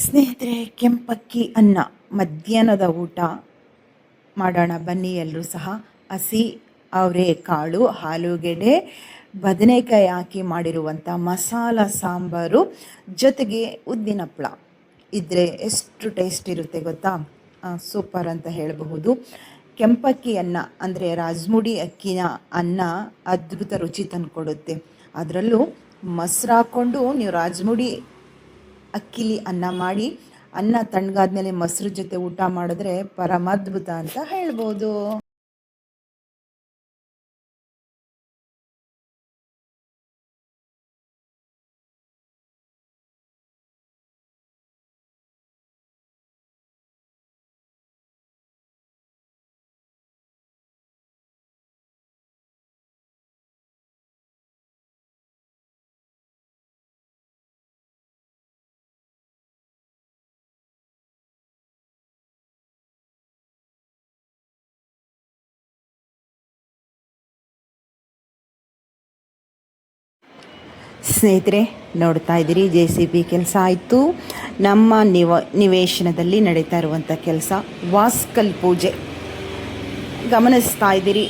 ಸ್ನೇಹಿತರೆ, ಕೆಂಪಕ್ಕಿ ಅನ್ನ ಮಧ್ಯಾಹ್ನದ ಊಟ ಮಾಡೋಣ ಬನ್ನಿ. ಎಲ್ಲರೂ ಸಹ ಹಸಿ ಅವರೆಕಾಳು, ಆಲೂಗೆಡ್ಡೆ, ಬದನೆಕಾಯಿ ಹಾಕಿ ಮಾಡಿರುವಂಥ ಮಸಾಲ ಸಾಂಬಾರು ಜೊತೆಗೆ ಉದ್ದಿನ ಹಪ್ಪಳ ಇದ್ದರೆ ಎಷ್ಟು ಟೇಸ್ಟ್ ಇರುತ್ತೆ ಗೊತ್ತಾ. ಸೂಪರ್ ಅಂತ ಹೇಳಬಹುದು. ಕೆಂಪಕ್ಕಿ ಅನ್ನ ಅಂದರೆ ರಾಜಮುಡಿ ಅಕ್ಕಿನ ಅನ್ನ ಅದ್ಭುತ ರುಚಿ ತಂದುಕೊಡುತ್ತೆ. ಅದರಲ್ಲೂ ಮೊಸರು ಹಾಕ್ಕೊಂಡು ನೀವು ರಾಜಮುಡಿ ಅಕ್ಕಿಲಿ ಅನ್ನ ಮಾಡಿ, ಅನ್ನ ತಣ್ಣಗಾದ್ಮೇಲೆ ಮೊಸರು ಜೊತೆ ಊಟ ಮಾಡಿದ್ರೆ ಪರಮಾದ್ಭುತ ಅಂತ ಹೇಳ್ಬೋದು. ಸ್ನೇಹಿತರೆ, ನೋಡ್ತಾ ಇದ್ದೀರಿ JCB ಕೆಲಸ ಆಯಿತು. ನಮ್ಮ ನಿವೇಶನದಲ್ಲಿ ನಡೀತಾ ಇರುವಂಥ ಕೆಲಸ ವಾಸ್ಕಲ್ ಪೂಜೆ ಗಮನಿಸ್ತಾ ಇದ್ದೀರಿ.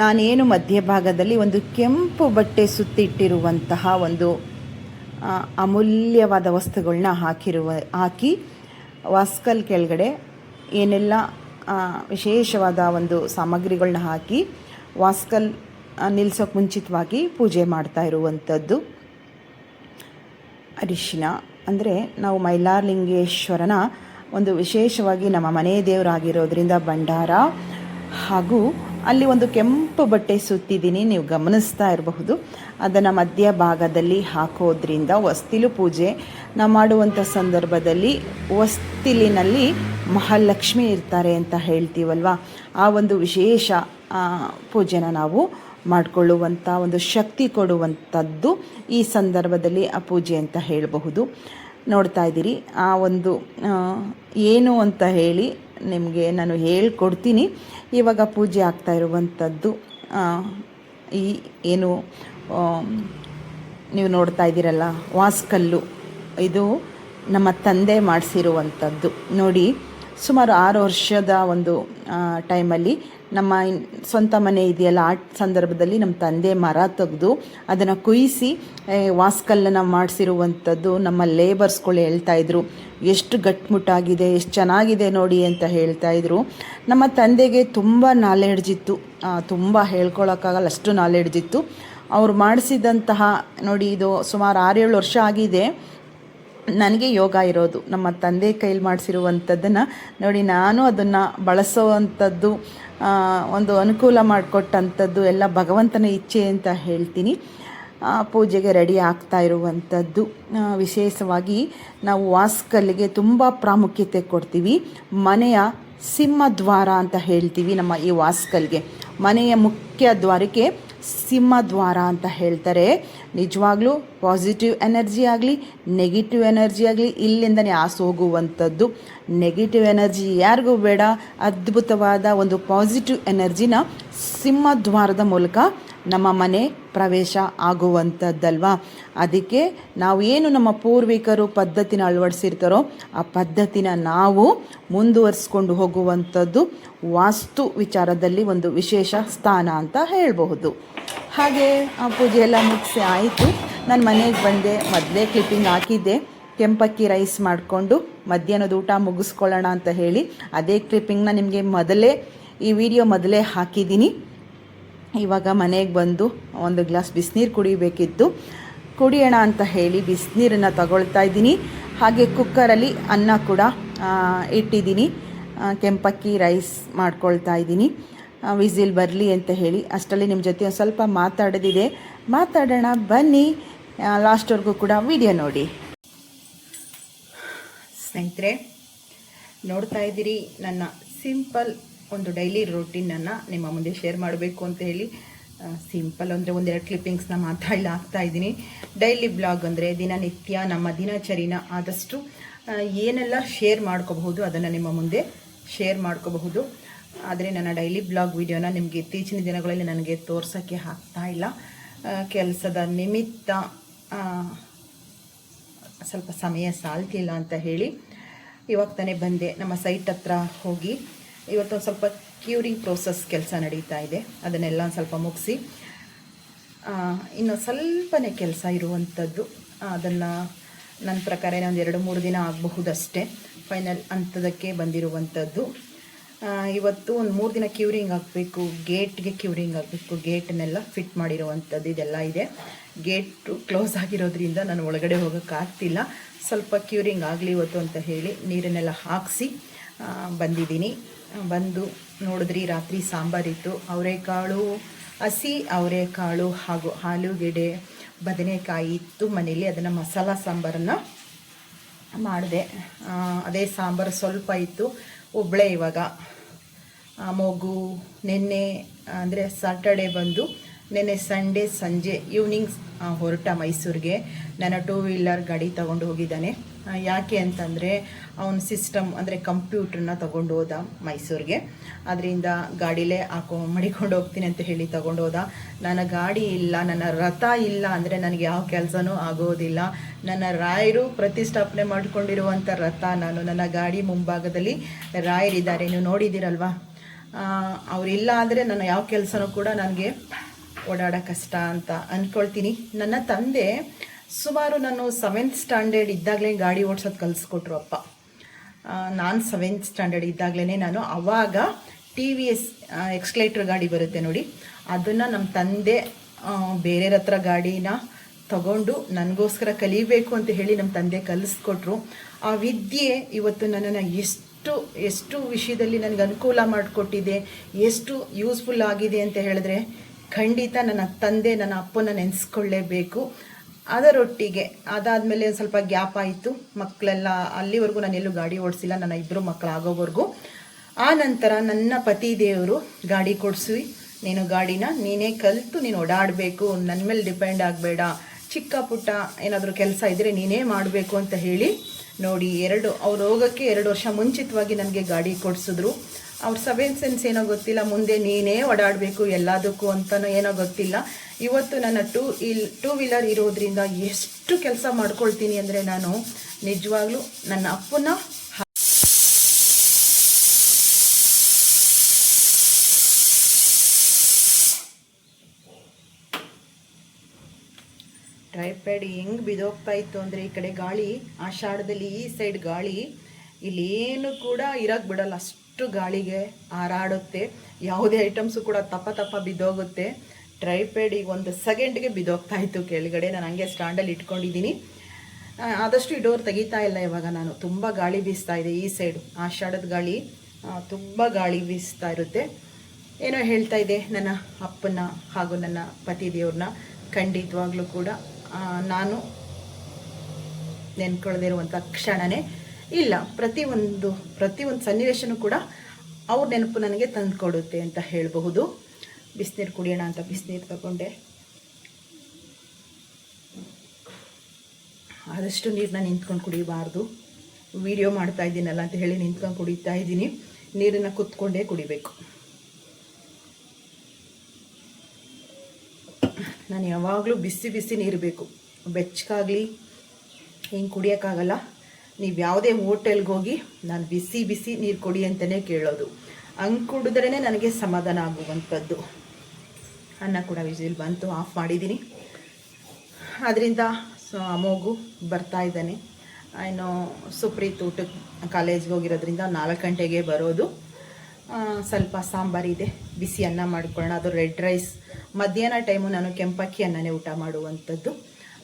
ನಾನೇನು ಮಧ್ಯಭಾಗದಲ್ಲಿ ಒಂದು ಕೆಂಪು ಬಟ್ಟೆ ಸುತ್ತಿಟ್ಟಿರುವಂತಹ ಒಂದು ಅಮೂಲ್ಯವಾದ ವಸ್ತುಗಳನ್ನ ಹಾಕಿ ವಾಸ್ಕಲ್ ಕೆಳಗಡೆ ಏನೆಲ್ಲ ವಿಶೇಷವಾದ ಒಂದು ಸಾಮಗ್ರಿಗಳನ್ನ ಹಾಕಿ ವಾಸ್ಕಲ್ ನಿಲ್ಲಿಸೋಕೆ ಮುಂಚಿತವಾಗಿ ಪೂಜೆ ಮಾಡ್ತಾ ಇರುವಂಥದ್ದು. ಅರಿಶಿನ ಅಂದರೆ ನಾವು ಮೈಲಾರಲಿಂಗೇಶ್ವರನ ಒಂದು ವಿಶೇಷವಾಗಿ ನಮ್ಮ ಮನೆ ದೇವರಾಗಿರೋದ್ರಿಂದ ಭಂಡಾರ, ಹಾಗೂ ಅಲ್ಲಿ ಒಂದು ಕೆಂಪು ಬಟ್ಟೆ ಸುತ್ತಿದ್ದೀನಿ, ನೀವು ಗಮನಿಸ್ತಾ ಇರಬಹುದು. ಅದನ್ನು ಮಧ್ಯಭಾಗದಲ್ಲಿ ಹಾಕೋದ್ರಿಂದ ಹೊಸ್ತಿಲು ಪೂಜೆ ನಾವು ಮಾಡುವಂಥ ಸಂದರ್ಭದಲ್ಲಿ ಹೊಸ್ತಿಲಿನಲ್ಲಿ ಮಹಾಲಕ್ಷ್ಮಿ ಇರ್ತಾರೆ ಅಂತ ಹೇಳ್ತೀವಲ್ವ, ಆ ಒಂದು ವಿಶೇಷ ಪೂಜೆನ ನಾವು ಮಾಡಿಕೊಳ್ಳುವಂಥ ಒಂದು ಶಕ್ತಿ ಕೊಡುವಂಥದ್ದು ಈ ಸಂದರ್ಭದಲ್ಲಿ ಆ ಪೂಜೆ ಅಂತ ಹೇಳಬಹುದು. ನೋಡ್ತಾ ಇದ್ದೀರಿ, ಆ ಒಂದು ಏನು ಅಂತ ಹೇಳಿ ನಿಮಗೆ ನಾನು ಹೇಳ್ಕೊಡ್ತೀನಿ. ಇವಾಗ ಪೂಜೆ ಆಗ್ತಾ ಇರುವಂಥದ್ದು ಈ ಏನು ನೀವು ನೋಡ್ತಾ ಇದ್ದೀರಲ್ಲ ವಾಸ್ಕಲ್ಲು, ಇದು ನಮ್ಮ ತಂದೆ ಮಾಡಿಸಿರುವಂಥದ್ದು. ನೋಡಿ, ಸುಮಾರು 6 ವರ್ಷದ ಒಂದು ಟೈಮಲ್ಲಿ ನಮ್ಮ ಸ್ವಂತ ಮನೆ ಇದೆಯಲ್ಲ, ಆ ಸಂದರ್ಭದಲ್ಲಿ ನಮ್ಮ ತಂದೆ ಮರ ತೆಗೆದು ಅದನ್ನು ಕುಯ್ಯಿಸಿ ವಾಸ್ಕಲ್ಲನ್ನು ಮಾಡಿಸಿರುವಂಥದ್ದು. ನಮ್ಮ ಲೇಬರ್ಸ್ಗಳು ಹೇಳ್ತಾಯಿದ್ರು, ಎಷ್ಟು ಗಟ್ಟಿಮುಟ್ಟಾಗಿದೆ, ಎಷ್ಟು ಚೆನ್ನಾಗಿದೆ ನೋಡಿ ಅಂತ ಹೇಳ್ತಾಯಿದ್ರು. ನಮ್ಮ ತಂದೆಗೆ ತುಂಬ ನಾಲೆಡ್ಜ್ ಇತ್ತು, ತುಂಬ ಹೇಳ್ಕೊಳಕ್ಕಾಗಲ್ಲ ಅಷ್ಟು ನಾಲೆಡ್ಜ್ ಇತ್ತು. ಅವ್ರು ಮಾಡಿಸಿದಂತಹ ನೋಡಿ, ಇದು ಸುಮಾರು 6-7 ವರ್ಷ ಆಗಿದೆ ನನಗೆ ಯೋಗ ಇರೋದು. ನಮ್ಮ ತಂದೆ ಕೈಲಿ ಮಾಡಿಸಿರುವಂಥದ್ದನ್ನು ನೋಡಿ, ನಾನು ಅದನ್ನು ಬಳಸೋವಂಥದ್ದು, ಒಂದು ಅನುಕೂಲ ಮಾಡಿಕೊಟ್ಟಂಥದ್ದು ಎಲ್ಲ ಭಗವಂತನ ಇಚ್ಛೆ ಅಂತ ಹೇಳ್ತೀನಿ. ಪೂಜೆಗೆ ರೆಡಿ ಆಗ್ತಾ ಇರುವಂಥದ್ದು. ವಿಶೇಷವಾಗಿ ನಾವು ವಾಸ್ಕಲ್ಲಿಗೆ ತುಂಬ ಪ್ರಾಮುಖ್ಯತೆ ಕೊಡ್ತೀವಿ. ಮನೆಯ ಸಿಂಹದ್ವಾರ ಅಂತ ಹೇಳ್ತೀವಿ. ನಮ್ಮ ಈ ವಾಸ್ಕಲ್ಗೆ ಮನೆಯ ಮುಖ್ಯ ದ್ವಾರಕ್ಕೆ ಸಿಂಹದ್ವಾರ ಅಂತ ಹೇಳ್ತಾರೆ. ನಿಜವಾಗ್ಲೂ ಪಾಸಿಟಿವ್ ಎನರ್ಜಿ ಆಗಲಿ ನೆಗೆಟಿವ್ ಎನರ್ಜಿ ಆಗಲಿ ಇಲ್ಲಿಂದನೇ ಆಸೆ ಹೋಗುವಂಥದ್ದು. ನೆಗೆಟಿವ್ ಎನರ್ಜಿ ಯಾರಿಗೂ ಬೇಡ, ಅದ್ಭುತವಾದ ಒಂದು ಪಾಸಿಟಿವ್ ಎನರ್ಜಿನ ಸಿಂಹದ್ವಾರದ ಮೂಲಕ ನಮ್ಮ ಮನೆ ಪ್ರವೇಶ ಆಗುವಂಥದ್ದಲ್ವಾ. ಅದಕ್ಕೆ ನಾವು ಏನು ನಮ್ಮ ಪೂರ್ವಿಕರು ಪದ್ಧತಿನ ಅಳವಡಿಸಿರ್ತಾರೋ ಆ ಪದ್ಧತಿನ ನಾವು ಮುಂದುವರಿಸ್ಕೊಂಡು ಹೋಗುವಂಥದ್ದು ವಾಸ್ತು ವಿಚಾರದಲ್ಲಿ ಒಂದು ವಿಶೇಷ ಸ್ಥಾನ ಅಂತ ಹೇಳಬಹುದು. ಹಾಗೆ ಆ ಪೂಜೆ ಎಲ್ಲ ಮುಗಿಸಿ ಆಯಿತು. ನಾನು ಮನೆಗೆ ಬಂದೆ, ಮೊದಲೇ ಕ್ಲಿಪ್ಪಿಂಗ್ ಹಾಕಿದ್ದೆ, ಕೆಂಪಕ್ಕಿ ರೈಸ್ ಮಾಡಿಕೊಂಡು ಮಧ್ಯಾಹ್ನದ ಊಟ ಮುಗಿಸ್ಕೊಳ್ಳೋಣ ಅಂತ ಹೇಳಿ ಅದೇ ಕ್ಲಿಪ್ಪಿಂಗ್ನ ನಿಮಗೆ ಈ ವಿಡಿಯೋ ಮೊದಲೇ ಹಾಕಿದ್ದೀನಿ. ಇವಾಗ ಮನೆಗೆ ಬಂದು ಒಂದು ಗ್ಲಾಸ್ ಬಿಸಿನೀರು ಕುಡಿಯೋಣ ಅಂತ ಹೇಳಿ ಬಿಸಿನೀರನ್ನು ತಗೊಳ್ತಾ ಇದ್ದೀನಿ. ಹಾಗೆ ಕುಕ್ಕರಲ್ಲಿ ಅನ್ನ ಕೂಡ ಇಟ್ಟಿದ್ದೀನಿ, ಕೆಂಪಕ್ಕಿ ರೈಸ್ ಮಾಡ್ಕೊಳ್ತಾ ಇದ್ದೀನಿ, ವಿಸಿಲ್ ಬರಲಿ ಅಂತ ಹೇಳಿ. ಅಷ್ಟರಲ್ಲಿ ನಿಮ್ಮ ಜೊತೆ ಒಂದು ಸ್ವಲ್ಪ ಮಾತಾಡೋಣ ಬನ್ನಿ. ಲಾಸ್ಟ್ವರೆಗೂ ಕೂಡ ವಿಡಿಯೋ ನೋಡಿ. ಸ್ನೇಹಿತರೆ, ನೋಡ್ತಾ ಇದ್ದೀರಿ ನನ್ನ ಸಿಂಪಲ್ ಒಂದು ಡೈಲಿ ರೂಟೀನನ್ನು ನಿಮ್ಮ ಮುಂದೆ ಶೇರ್ ಮಾಡಬೇಕು ಅಂತ ಹೇಳಿ. ಸಿಂಪಲ್ ಅಂದರೆ 1-2 ಕ್ಲಿಪ್ಪಿಂಗ್ಸ್ನ ಮಾತ್ರ ಇಲ್ಲಿ ಹಾಕ್ತಾ ಇದ್ದೀನಿ. ಡೈಲಿ ಬ್ಲಾಗ್ ಅಂದರೆ ದಿನನಿತ್ಯ ನಮ್ಮ ದಿನಚರಿನ ಆದಷ್ಟು ಏನೆಲ್ಲ ಶೇರ್ ಮಾಡ್ಕೋಬಹುದು ಅದನ್ನು ನಿಮ್ಮ ಮುಂದೆ ಶೇರ್ ಮಾಡ್ಕೋಬಹುದು. ಆದರೆ ನನ್ನ ಡೈಲಿ ಬ್ಲಾಗ್ ವಿಡಿಯೋನ ನಿಮಗೆ ಇತ್ತೀಚಿನ ದಿನಗಳಲ್ಲಿ ನನಗೆ ತೋರ್ಸೋಕ್ಕೆ ಆಗ್ತಾ ಇಲ್ಲ. ಕೆಲಸದ ನಿಮಿತ್ತ ಸ್ವಲ್ಪ ಸಮಯ ಸಾಲ್ತಿಲ್ಲ ಅಂತ ಹೇಳಿ ಇವಾಗ ತಾನೇ ಬಂದೆ. ನಮ್ಮ ಸೈಟ್ ಹತ್ರ ಹೋಗಿ ಇವತ್ತೊಂದು ಸ್ವಲ್ಪ ಕ್ಯೂರಿಂಗ್ ಪ್ರೋಸೆಸ್ ಕೆಲಸ ನಡೀತಾ ಇದೆ, ಅದನ್ನೆಲ್ಲ ಸ್ವಲ್ಪ ಮುಗಿಸಿ ಇನ್ನು ಸ್ವಲ್ಪನೇ ಕೆಲಸ ಇರುವಂಥದ್ದು. ಅದನ್ನು ನನ್ನ ಪ್ರಕಾರ ಒಂದು 2-3 ದಿನ ಆಗಬಹುದಷ್ಟೇ. ಫೈನಲ್ ಹಂತದಕ್ಕೆ ಬಂದಿರುವಂಥದ್ದು. ಇವತ್ತು ಒಂದು 3 ದಿನ ಕ್ಯೂರಿಂಗ್ ಆಗಬೇಕು, ಗೇಟ್ಗೆ ಕ್ಯೂರಿಂಗ್ ಆಗಬೇಕು, ಗೇಟನ್ನೆಲ್ಲ ಫಿಟ್ ಮಾಡಿರುವಂಥದ್ದು ಇದೆಲ್ಲ ಇದೆ. ಗೇಟು ಕ್ಲೋಸ್ ಆಗಿರೋದ್ರಿಂದ ನಾನು ಒಳಗಡೆ ಹೋಗೋಕ್ಕಾಗ್ತಿಲ್ಲ. ಸ್ವಲ್ಪ ಕ್ಯೂರಿಂಗ್ ಆಗಲಿ ಇವತ್ತು ಅಂತ ಹೇಳಿ ನೀರನ್ನೆಲ್ಲ ಹಾಕಿಸಿ ಬಂದಿದ್ದೀನಿ. ಬಂದು ನೋಡಿದ್ರಿ, ರಾತ್ರಿ ಸಾಂಬಾರಿತ್ತು. ಅವರೆಕಾಳು, ಹಸಿ ಅವರೆಕಾಳು ಹಾಗೂ ಆಲೂಗೆಡ್ಡೆ, ಬದನೆಕಾಯಿ ಇತ್ತು ಮನೇಲಿ. ಅದನ್ನು ಮಸಾಲ ಸಾಂಬಾರನ್ನು ಮಾಡಿದೆ. ಅದೇ ಸಾಂಬಾರು ಸ್ವಲ್ಪ ಇತ್ತು. ಒಬ್ಬಳೇ ಇವಾಗ. ಮಗು ನೆನ್ನೆ ಅಂದರೆ ಸಾಟರ್ಡೆ ಬಂದು ನೆನ್ನೆ ಸಂಡೇ ಸಂಜೆ ಈವ್ನಿಂಗ್ ಹೊರಟ ಮೈಸೂರಿಗೆ. ನನ್ನ 2 ವೀಲರ್ ಗಾಡಿ ತೊಗೊಂಡು ಹೋಗಿದ್ದಾನೆ. ಯಾಕೆ ಅಂತಂದರೆ ಅವನ ಸಿಸ್ಟಮ್ ಅಂದರೆ ಕಂಪ್ಯೂಟ್ರನ್ನ ತೊಗೊಂಡು ಹೋದ ಮೈಸೂರಿಗೆ. ಅದರಿಂದ ಗಾಡಿಲೇ ಮಡಿಕೊಂಡು ಹೋಗ್ತೀನಿ ಅಂತ ಹೇಳಿ ತೊಗೊಂಡು ಹೋದ. ನನ್ನ ಗಾಡಿ ಇಲ್ಲ, ನನ್ನ ರಥ ಇಲ್ಲ ಅಂದರೆ ನನಗೆ ಯಾವ ಕೆಲಸನೂ ಆಗೋದಿಲ್ಲ. ನನ್ನ ರಾಯರು ಪ್ರತಿಷ್ಠಾಪನೆ ಮಾಡಿಕೊಂಡಿರುವಂಥ ರಥ ನಾನು. ನನ್ನ ಗಾಡಿ ಮುಂಭಾಗದಲ್ಲಿ ರಾಯರಿದ್ದಾರೆ, ನೀವು ನೋಡಿದ್ದೀರಲ್ವ. ಅವರಿಲ್ಲ ಅಂದರೆ ನನ್ನ ಯಾವ ಕೆಲಸನೂ ಕೂಡ ನನಗೆ ಓಡಾಡೋ ಕಷ್ಟ ಅಂತ ಅಂದ್ಕೊಳ್ತೀನಿ. ನನ್ನ ತಂದೆ ಸುಮಾರು ನಾನು 7th ಸ್ಟ್ಯಾಂಡರ್ಡ್ ಇದ್ದಾಗಲೇ ಗಾಡಿ ಓಡಿಸೋದು ಕಲಿಸ್ಕೊಟ್ರು ಅಪ್ಪ. ನಾನು 7th ಸ್ಟ್ಯಾಂಡರ್ಡ್ ಇದ್ದಾಗಲೇ ನಾನು ಆವಾಗ TVS ಎಕ್ಸ್ಲೇಟರ್ ಗಾಡಿ ಬರುತ್ತೆ ನೋಡಿ, ಅದನ್ನು ನಮ್ಮ ತಂದೆ ಬೇರೆಯವ್ರ ಹತ್ರ ಗಾಡಿನ ತಗೊಂಡು ನನಗೋಸ್ಕರ ಕಲಿಬೇಕು ಅಂತ ಹೇಳಿ ನಮ್ಮ ತಂದೆ ಕಲಿಸ್ಕೊಟ್ರು. ಆ ವಿದ್ಯೆ ಇವತ್ತು ನನ್ನನ್ನು ಎಷ್ಟು ವಿಷಯದಲ್ಲಿ ನನಗೆ ಅನುಕೂಲ ಮಾಡಿಕೊಟ್ಟಿದೆ, ಎಷ್ಟು ಯೂಸ್ಫುಲ್ ಆಗಿದೆ ಅಂತ ಹೇಳಿದ್ರೆ ಖಂಡಿತ ನನ್ನ ತಂದೆ, ನನ್ನ ಅಪ್ಪನ ನೆನೆಸ್ಕೊಳ್ಳೇಬೇಕು. ಅದರೊಟ್ಟಿಗೆ ಅದಾದಮೇಲೆ ಒಂದು ಸ್ವಲ್ಪ ಗ್ಯಾಪ್ ಆಯಿತು. ಮಕ್ಕಳೆಲ್ಲ ಅಲ್ಲಿವರೆಗೂ ನಾನು ಎಲ್ಲೂ ಗಾಡಿ ಓಡಿಸಿಲ್ಲ, ನನ್ನ 2 ಮಕ್ಕಳು ಆಗೋವರೆಗೂ. ಆ ನಂತರ ನನ್ನ ಪತಿ ದೇವರು ಗಾಡಿ ಕೊಡಿಸಿ, ನೀನು ಗಾಡಿನ ನೀನೇ ಕಲಿತು ನೀನು ಓಡಾಡಬೇಕು, ನನ್ನ ಮೇಲೆ ಡಿಪೆಂಡ್ ಆಗಬೇಡ, ಚಿಕ್ಕ ಪುಟ್ಟ ಏನಾದರೂ ಕೆಲಸ ಇದ್ದರೆ ನೀನೇ ಮಾಡಬೇಕು ಅಂತ ಹೇಳಿ ನೋಡಿ ಅವ್ರು ಹೋಗೋಕ್ಕೆ 2 ವರ್ಷ ಮುಂಚಿತವಾಗಿ ನನಗೆ ಗಾಡಿ ಕೊಡಿಸಿದ್ರು. ಅವ್ರ 7th ಸೆನ್ಸ್ ಏನೋ ಗೊತ್ತಿಲ್ಲ, ಮುಂದೆ ನೀನೇ ಓಡಾಡಬೇಕು ಎಲ್ಲದಕ್ಕೂ ಅಂತನೋ ಏನೋ ಗೊತ್ತಿಲ್ಲ. ಇವತ್ತು ನನ್ನ 2 ವೀಲರ್ ಇರೋದ್ರಿಂದ ಎಷ್ಟು ಕೆಲಸ ಮಾಡ್ಕೊಳ್ತೀನಿ ಅಂದರೆ ನಾನು ನಿಜವಾಗ್ಲೂ ನನ್ನ ಅಪ್ಪನ ಟ್ರೈಪ್ಯಾಡ್ ಹೆಂಗೆ ಬಿದೋಗ್ತಾ ಇತ್ತು ಅಂದರೆ, ಈ ಕಡೆ ಗಾಳಿ, ಆಷಾಢದಲ್ಲಿ ಈ ಸೈಡ್ ಗಾಳಿ, ಇಲ್ಲೇನು ಕೂಡ ಇರೋಕ್ಕೆ ಬಿಡಲ್ಲ, ಅಷ್ಟು ಗಾಳಿಗೆ ಹಾರಾಡುತ್ತೆ. ಯಾವುದೇ ಐಟಮ್ಸು ಕೂಡ ತಪ್ಪ ಬಿದ್ದೋಗುತ್ತೆ. ಟ್ರೈಪ್ಯಾಡ್ ಈಗ 1 ಸೆಕೆಂಡ್ಗೆ ಬಿದ್ದೋಗ್ತಾ ಇತ್ತು ಕೆಳಗಡೆ. ನಾನು ಹಂಗೆ ಸ್ಟ್ಯಾಂಡಲ್ಲಿ ಇಟ್ಕೊಂಡಿದ್ದೀನಿ. ಆದಷ್ಟು ಈ ಡೋರ್ ತೆಗಿತಾ ಇಲ್ಲ ಇವಾಗ ನಾನು. ತುಂಬ ಗಾಳಿ ಬೀಸ್ತಾ ಇದೆ ಈ ಸೈಡು, ಆಷಾಢದ ಗಾಳಿ, ತುಂಬ ಗಾಳಿ ಬೀಸ್ತಾ ಇರುತ್ತೆ. ಏನೋ ಹೇಳ್ತಾ ಇದೆ ನನ್ನ ಅಪ್ಪನ ಹಾಗೂ ನನ್ನ ಪತಿ ದೇವ್ರನ್ನ ಖಂಡಿತವಾಗ್ಲೂ ಕೂಡ ನಾನು ನೆನ್ಕೊಳ್ಳದಿರುವಂಥ ಕ್ಷಣನೇ ಇಲ್ಲ. ಪ್ರತಿಯೊಂದು ಸನ್ನಿವೇಶನೂ ಕೂಡ ಅವ್ರ ನೆನಪು ನನಗೆ ತಂದುಕೊಡುತ್ತೆ ಅಂತ ಹೇಳಬಹುದು. ಬಿಸಿನೀರು ಕುಡಿಯೋಣ ಅಂತ ಬಿಸಿನೀರು ತಗೊಂಡೆ. ಆದಷ್ಟು ನೀರನ್ನ ನಿಂತ್ಕೊಂಡು ಕುಡಿಬಾರ್ದು. ವಿಡಿಯೋ ಮಾಡ್ತಾ ಇದ್ದೀನಲ್ಲ ಅಂತ ಹೇಳಿ ನಿಂತ್ಕೊಂಡು ಕುಡಿತಾ ಇದ್ದೀನಿ. ನೀರನ್ನು ಕುತ್ಕೊಂಡೇ ಕುಡಿಬೇಕು. ನಾನು ಯಾವಾಗಲೂ ಬಿಸಿ ನೀರು ಬೇಕು. ಬೆಚ್ಚಗಾಗಲಿ ಹಿಂಗೆ ಕುಡಿಯೋಕ್ಕಾಗಲ್ಲ. ನೀವು ಯಾವುದೇ ಹೋಟೆಲ್ಗೆ ಹೋಗಿ ನಾನು ಬಿಸಿ ನೀರು ಕೊಡಿ ಅಂತಲೇ ಕೇಳೋದು. ಹಂಗೆ ಕುಡಿದ್ರೇ ನನಗೆ ಸಮಾಧಾನ ಆಗುವಂಥದ್ದು. ಅನ್ನ ಕೂಡ ವಿಸಿಲ್ ಬಂತು, ಆಫ್ ಮಾಡಿದ್ದೀನಿ. ಅದರಿಂದ ಮಗು ಬರ್ತಾ ಇದ್ದಾನೆ. ಇನ್ನು ಸುಪ್ರೀತ್ ಊಟಕ್ಕೆ ಕಾಲೇಜ್ಗೆ ಹೋಗಿರೋದ್ರಿಂದ 4 ಗಂಟೆಗೆ ಬರೋದು. ಸ್ವಲ್ಪ ಸಾಂಬಾರಿದೆ, ಬಿಸಿ ಅನ್ನ ಮಾಡ್ಕೊಳ್ಳೋಣ. ಅದು ರೆಡ್ ರೈಸ್. ಮಧ್ಯಾಹ್ನ ಟೈಮು ನಾನು ಕೆಂಪಕ್ಕಿ ಅನ್ನನೇ ಊಟ ಮಾಡುವಂಥದ್ದು.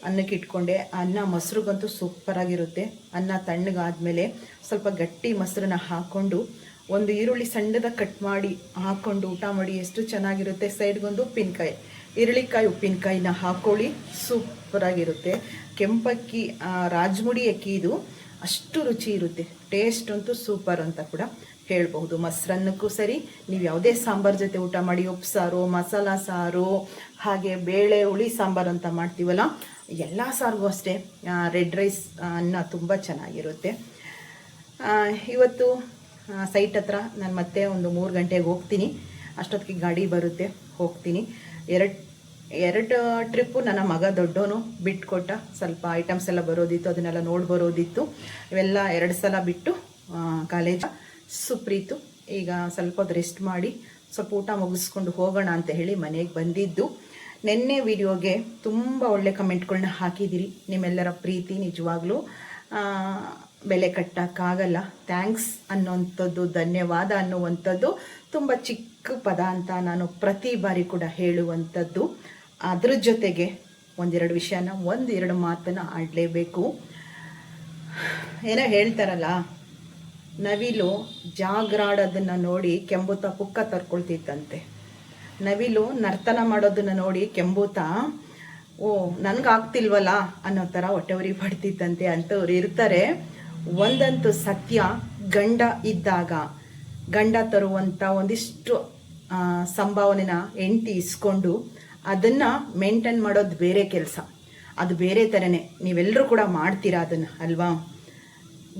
ಅನ್ನಕ್ಕೆ ಇಟ್ಕೊಂಡೆ. ಅನ್ನ ಮೊಸರಿಗಂತೂ ಸೂಪರಾಗಿರುತ್ತೆ. ಅನ್ನ ತಣ್ಣಗಾದ್ಮೇಲೆ ಸ್ವಲ್ಪ ಗಟ್ಟಿ ಮೊಸರನ್ನ ಹಾಕ್ಕೊಂಡು 1 ಈರುಳ್ಳಿ ಸಣ್ಣದಾಗಿ ಕಟ್ ಮಾಡಿ ಹಾಕ್ಕೊಂಡು ಊಟ ಮಾಡಿ ಎಷ್ಟು ಚೆನ್ನಾಗಿರುತ್ತೆ. ಸೈಡ್ಗೊಂದು ಉಪ್ಪಿನಕಾಯಿ, ಈರುಳ್ಳಿಕಾಯಿ ಉಪ್ಪಿನಕಾಯಿನ ಹಾಕ್ಕೊಳ್ಳಿ, ಸೂಪರಾಗಿರುತ್ತೆ. ಕೆಂಪಕ್ಕಿ ರಾಜಮುಡಿ ಅಕ್ಕಿ ಇದು, ಅಷ್ಟು ರುಚಿ ಇರುತ್ತೆ. ಟೇಸ್ಟ್ ಅಂತೂ ಸೂಪರ್ ಅಂತ ಕೂಡ ಹೇಳ್ಬಹುದು. ಮೊಸರನ್ನಕ್ಕೂ ಸರಿ, ನೀವು ಯಾವುದೇ ಸಾಂಬಾರು ಜೊತೆ ಊಟ ಮಾಡಿ, ಉಪ್ಸಾರು, ಮಸಾಲ ಸಾರು, ಹಾಗೆ ಬೇಳೆ ಹುಳಿ ಸಾಂಬಾರು ಅಂತ ಮಾಡ್ತೀವಲ್ಲ, ಎಲ್ಲ ಸಾರಿಗೂ ಅಷ್ಟೇ ರೆಡ್ ರೈಸ್ ಅನ್ನ ತುಂಬ ಚೆನ್ನಾಗಿರುತ್ತೆ. ಇವತ್ತು ಸೈಟ್ ಹತ್ರ ನಾನು ಮತ್ತೆ ಒಂದು 3 ಗಂಟೆಗೆ ಹೋಗ್ತೀನಿ. ಅಷ್ಟೊತ್ತಿಗೆ ಗಾಡಿ ಬರುತ್ತೆ, ಹೋಗ್ತೀನಿ. 2 ಟ್ರಿಪ್ಪು ನನ್ನ ಮಗ ದೊಡ್ಡವನು ಬಿಟ್ಕೊಟ್ಟ. ಸ್ವಲ್ಪ ಐಟಮ್ಸ್ ಎಲ್ಲ ಬರೋದಿತ್ತು, ಅದನ್ನೆಲ್ಲ ನೋಡಿ ಬರೋದಿತ್ತು. ಇವೆಲ್ಲ 2 ಸಲ ಬಿಟ್ಟು ಕಾಲೇಜ್. ಸುಪ್ರೀತು ಈಗ ಸ್ವಲ್ಪ ಹೊತ್ತು ರೆಸ್ಟ್ ಮಾಡಿ ಸ್ವಲ್ಪ ಊಟ ಮುಗಿಸ್ಕೊಂಡು ಹೋಗೋಣ ಅಂತ ಹೇಳಿ ಮನೆಗೆ ಬಂದಿದ್ದು. ನಿನ್ನೆ ವಿಡಿಯೋಗೆ ತುಂಬ ಒಳ್ಳೆ ಕಮೆಂಟ್ಗಳನ್ನ ಹಾಕಿದ್ದೀರಿ. ನಿಮ್ಮೆಲ್ಲರ ಪ್ರೀತಿ ನಿಜವಾಗ್ಲೂ ಬೆಲೆ ಕಟ್ಟೋಕ್ಕಾಗಲ್ಲ. ಥ್ಯಾಂಕ್ಸ್ ಅನ್ನೋವಂಥದ್ದು, ಧನ್ಯವಾದ ಅನ್ನುವಂಥದ್ದು ತುಂಬ ಚಿಕ್ಕ ಪದ ಅಂತ ನಾನು ಪ್ರತಿ ಬಾರಿ ಕೂಡ ಹೇಳುವಂಥದ್ದು. ಅದ್ರ ಜೊತೆಗೆ 1-2 ವಿಷಯನ 1-2 ಮಾತನ್ನು ಆಡಲೇಬೇಕು. ಏನೋ ಹೇಳ್ತಾರಲ್ಲ, ನವಿಲು ಜಾಗ್ರಾಡೋದನ್ನು ನೋಡಿ ಕೆಂಬೂತ ಪುಕ್ಕ ತರ್ಕೊಳ್ತಿತ್ತಂತೆ. ನವಿಲು ನರ್ತನ ಮಾಡೋದನ್ನು ನೋಡಿ ಕೆಂಬೂತ ಓ ನನಗಾಗ್ತಿಲ್ವಲ್ಲ ಅನ್ನೋ ಥರ ಹೊಟ್ಟೆವರಿ ಪಡ್ತಿತ್ತಂತೆ. ಅಂಥವ್ರು ಇರ್ತಾರೆ. ಒಂದಂತೂ ಸತ್ಯ, ಗಂಡ ಇದ್ದಾಗ ಗಂಡ ತರುವಂಥ ಒಂದಿಷ್ಟು ಸಂಭಾವನೆನ ಹೆಂಡತಿ ಇಸ್ಕೊಂಡು ಅದನ್ನು ಮೇಂಟೈನ್ ಮಾಡೋದು ಬೇರೆ ಕೆಲಸ. ಅದು ಬೇರೆ ಥರನೇ. ನೀವೆಲ್ಲರೂ ಕೂಡ ಮಾಡ್ತೀರಾ ಅದನ್ನು ಅಲ್ವಾ?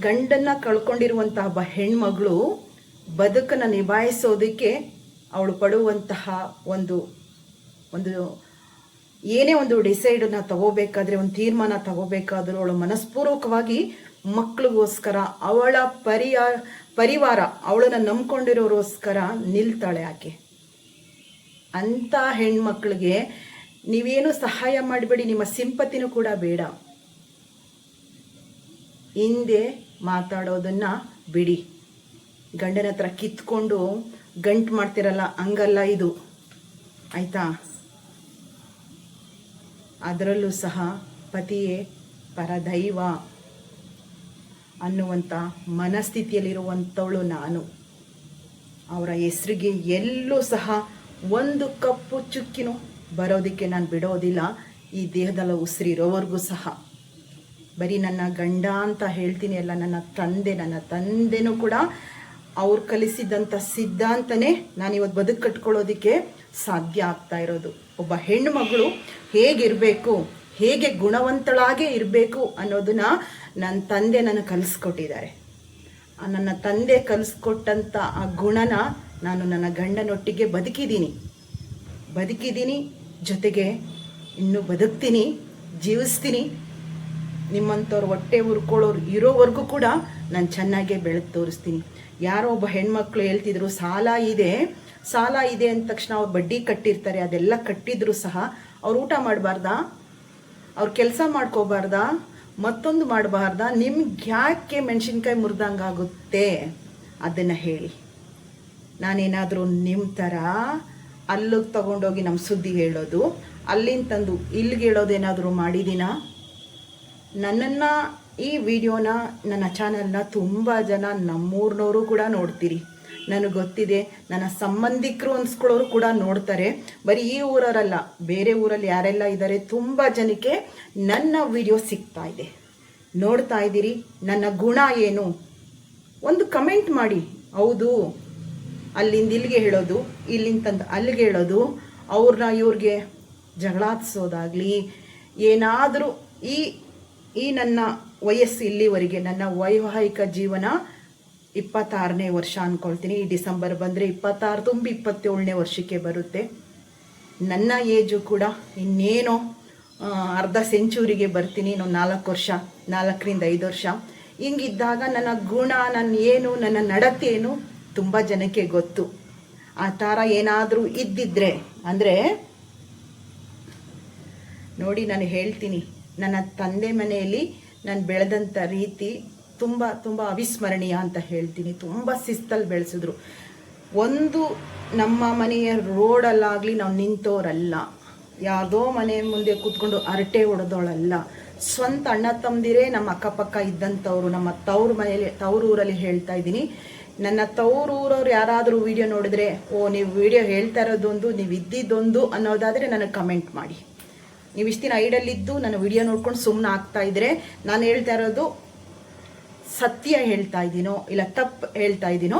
ಗಂಡನ್ನು ಕಳ್ಕೊಂಡಿರುವಂತಹ ಒಬ್ಬ ಹೆಣ್ಮಗಳು ಬದುಕನ್ನು ನಿಭಾಯಿಸೋದಕ್ಕೆ ಅವಳು ಪಡುವಂತಹ ಒಂದು ಏನೇ ಒಂದು ಡಿಸೈಡನ್ನು ತಗೋಬೇಕಾದ್ರೆ, ಒಂದು ತೀರ್ಮಾನ ತಗೋಬೇಕಾದ್ರೂ ಅವಳು ಮನಸ್ಪೂರ್ವಕವಾಗಿ ಮಕ್ಕಳಿಗೋಸ್ಕರ, ಅವಳ ಪರಿವಾರ, ಅವಳನ್ನು ನಂಬ್ಕೊಂಡಿರೋರೋಸ್ಕರ ನಿಲ್ತಾಳೆ ಆಕೆ. ಅಂಥ ಹೆಣ್ಮಕ್ಳಿಗೆ ನೀವೇನು ಸಹಾಯ ಮಾಡಬೇಡಿ, ನಿಮ್ಮ ಸಿಂಪತಿನೂ ಕೂಡ ಬೇಡ. ಹಿಂದೆ ಮಾತಾಡೋದನ್ನು ಬಿಡಿ. ಗಂಡನ ಹತ್ರ ಕಿತ್ಕೊಂಡು ಗಂಟು ಮಾಡ್ತಿರಲ್ಲ, ಹಂಗಲ್ಲ ಇದು, ಆಯಿತಾ? ಅದರಲ್ಲೂ ಸಹ ಪತಿಯೇ ಪರದೈವ ಅನ್ನುವಂಥ ಮನಸ್ಥಿತಿಯಲ್ಲಿರುವಂಥವಳು ನಾನು. ಅವರ ಹೆಸರಿಗೆ ಎಲ್ಲೂ ಸಹ ಒಂದು ಕಪ್ಪು ಚುಕ್ಕಿನೂ ಬರೋದಕ್ಕೆ ನಾನು ಬಿಡೋದಿಲ್ಲ, ಈ ದೇಹದಲ್ಲಿ ಉಸಿರಿರೋವರೆಗೂ ಸಹ. ಬರೀ ನನ್ನ ಗಂಡ ಅಂತ ಹೇಳ್ತೀನಿ ಅಲ್ಲ, ನನ್ನ ತಂದೆನೂ ಕೂಡ ಅವ್ರು ಕಲಿಸಿದಂಥ ಸಿದ್ಧಾಂತನೇ ನಾನಿವತ್ತು ಬದುಕು ಕಟ್ಕೊಳ್ಳೋದಕ್ಕೆ ಸಾಧ್ಯ ಆಗ್ತಾ ಇರೋದು. ಒಬ್ಬ ಹೆಣ್ಣು ಮಗಳು ಹೇಗಿರಬೇಕು, ಹೇಗೆ ಗುಣವಂತಳಾಗೇ ಇರಬೇಕು ಅನ್ನೋದನ್ನ ನನ್ನ ತಂದೆ ನನಗೆ ಕಲಿಸ್ಕೊಟ್ಟಿದ್ದಾರೆ. ನನ್ನ ತಂದೆ ಕಲಿಸ್ಕೊಟ್ಟಂಥ ಆ ಗುಣನ ನಾನು ನನ್ನ ಗಂಡನೊಟ್ಟಿಗೆ ಬದುಕಿದ್ದೀನಿ, ಜೊತೆಗೆ ಇನ್ನೂ ಬದುಕ್ತೀನಿ, ಜೀವಿಸ್ತೀನಿ. ನಿಮ್ಮಂಥವ್ರು ಹೊಟ್ಟೆ ಉರ್ಕೊಳ್ಳೋರು ಇರೋವರೆಗೂ ಕೂಡ ನಾನು ಚೆನ್ನಾಗೇ ಬೆಳೆದು ತೋರಿಸ್ತೀನಿ. ಯಾರೋ ಒಬ್ಬ ಹೆಣ್ಮಕ್ಳು ಹೇಳ್ತಿದ್ರು, ಸಾಲ ಇದೆ ಅಂದ ತಕ್ಷಣ ಅವ್ರು ಬಡ್ಡಿ ಕಟ್ಟಿರ್ತಾರೆ, ಅದೆಲ್ಲ ಕಟ್ಟಿದ್ರು ಸಹ ಅವ್ರು ಊಟ ಮಾಡಬಾರ್ದಾ, ಅವ್ರು ಕೆಲಸ ಮಾಡ್ಕೋಬಾರ್ದಾ, ಮತ್ತೊಂದು ಮಾಡಬಾರ್ದಾ? ನಿಮ್ಗೆ ಯಾಕೆ ಮೆಣಸಿನ್ಕಾಯಿ ಮುರಿದಂಗಾಗುತ್ತೆ ಅದನ್ನು ಹೇಳಿ. ನಾನೇನಾದರೂ ನಿಮ್ಮ ಥರ ಅಲ್ಲಿಗೆ ತಗೊಂಡೋಗಿ ನಮ್ಮ ಸುದ್ದಿ ಹೇಳೋದು, ಅಲ್ಲಿಂದ ತಂದು ಇಲ್ಲಿಗೆ ಹೇಳೋದೇನಾದರೂ ಮಾಡಿದ್ದೀನಾ? ನನ್ನನ್ನು, ಈ ವಿಡಿಯೋನ, ನನ್ನ ಚಾನಲ್ನ ತುಂಬ ಜನ ನಮ್ಮೂರಿನವರು ಕೂಡ ನೋಡ್ತೀರಿ. ನನಗೆ ಗೊತ್ತಿದೆ, ನನ್ನ ಸಂಬಂಧಿಕರು ಅನ್ಸ್ಕೊಳ್ಳೋರು ಕೂಡ ನೋಡ್ತಾರೆ. ಬರೀ ಈ ಊರವರಲ್ಲ, ಬೇರೆ ಊರಲ್ಲಿ ಯಾರೆಲ್ಲ ಇದ್ದಾರೆ, ತುಂಬ ಜನಕ್ಕೆ ನನ್ನ ವಿಡಿಯೋ ಸಿಗ್ತಾ ಇದೆ, ನೋಡ್ತಾ ಇದ್ದೀರಿ. ನನ್ನ ಗುಣ ಏನು ಒಂದು ಕಮೆಂಟ್ ಮಾಡಿ. ಹೌದು, ಅಲ್ಲಿಂದ ಇಲ್ಲಿಗೆ ಹೇಳೋದು, ಇಲ್ಲಿಂದ ತಂದು ಅಲ್ಲಿಗೆ ಹೇಳೋದು, ಅವ್ರನ್ನ ಇವ್ರಿಗೆ ಜಗಳಾಡಿಸೋದಾಗಲಿ ಏನಾದರೂ. ಈ ನನ್ನ ವಯಸ್ಸು ಇಲ್ಲಿವರೆಗೆ, ನನ್ನ ವೈವಾಹಿಕ ಜೀವನ 26ನೇ ವರ್ಷ ಅಂದ್ಕೊಳ್ತೀನಿ. ಈ ಡಿಸೆಂಬರ್ ಬಂದರೆ 26 ತುಂಬಿ 27ನೇ ವರ್ಷಕ್ಕೆ ಬರುತ್ತೆ. ನನ್ನ ಏಜು ಕೂಡ ಇನ್ನೇನೋ ಅರ್ಧ ಸೆಂಚುರಿಗೆ ಬರ್ತೀನಿ. ಇನ್ನೊಂದು 4ರಿಂದ 5 ವರ್ಷ. ಹಿಂಗಿದ್ದಾಗ ನನ್ನ ಗುಣ, ನನ್ನ ನಡತೆಯೇನು ತುಂಬ ಜನಕ್ಕೆ ಗೊತ್ತು. ಆ ಥರ ಏನಾದರೂ ಇದ್ದಿದ್ರೆ ಅಂದರೆ ನೋಡಿ, ನಾನು ಹೇಳ್ತೀನಿ, ನನ್ನ ತಂದೆ ಮನೆಯಲ್ಲಿ ನಾನು ಬೆಳೆದಂಥ ರೀತಿ ತುಂಬ ಅವಿಸ್ಮರಣೀಯ ಅಂತ ಹೇಳ್ತೀನಿ. ತುಂಬ ಶಿಸ್ತಲ್ಲಿ ಬೆಳೆಸಿದ್ರು. ಒಂದು ನಮ್ಮ ಮನೆಯ ರೋಡಲ್ಲಾಗಲಿ ನಾವು ನಿಂತೋರಲ್ಲ, ಯಾವುದೋ ಮನೆ ಮುಂದೆ ಕೂತ್ಕೊಂಡು ಅರಟೆ ಹೊಡೆದೋಳಲ್ಲ. ಸ್ವಂತ ಅಣ್ಣ ತಮ್ಮದಿರೇ ನಮ್ಮ ಅಕ್ಕಪಕ್ಕ ಇದ್ದಂಥವ್ರು. ನಮ್ಮ ತವರೂರಲ್ಲಿ ಹೇಳ್ತಾ ಇದ್ದೀನಿ. ನನ್ನ ತವರೂರವ್ರು ಯಾರಾದರೂ ವಿಡಿಯೋ ನೋಡಿದ್ರೆ, ಓ ನೀವು ವಿಡಿಯೋ ಹೇಳ್ತಾ ಇರೋದೊಂದು, ನೀವು ಇದ್ದಿದ್ದೊಂದು ಅನ್ನೋದಾದರೆ ನನಗೆ ಕಮೆಂಟ್ ಮಾಡಿ. ನೀವು ಇಷ್ಟು ದಿನ ಐಡಲ್ಲಿದ್ದು ನನ್ನ ವಿಡಿಯೋ ನೋಡ್ಕೊಂಡು ಸುಮ್ಮನೆ ಆಗ್ತಾ ಇದ್ರೆ, ನಾನು ಹೇಳ್ತಾ ಇರೋದು ಸತ್ಯ ಹೇಳ್ತಾ ಇದ್ದೀನೋ ಇಲ್ಲ ತಪ್ಪು ಹೇಳ್ತಾ ಇದ್ದೀನೋ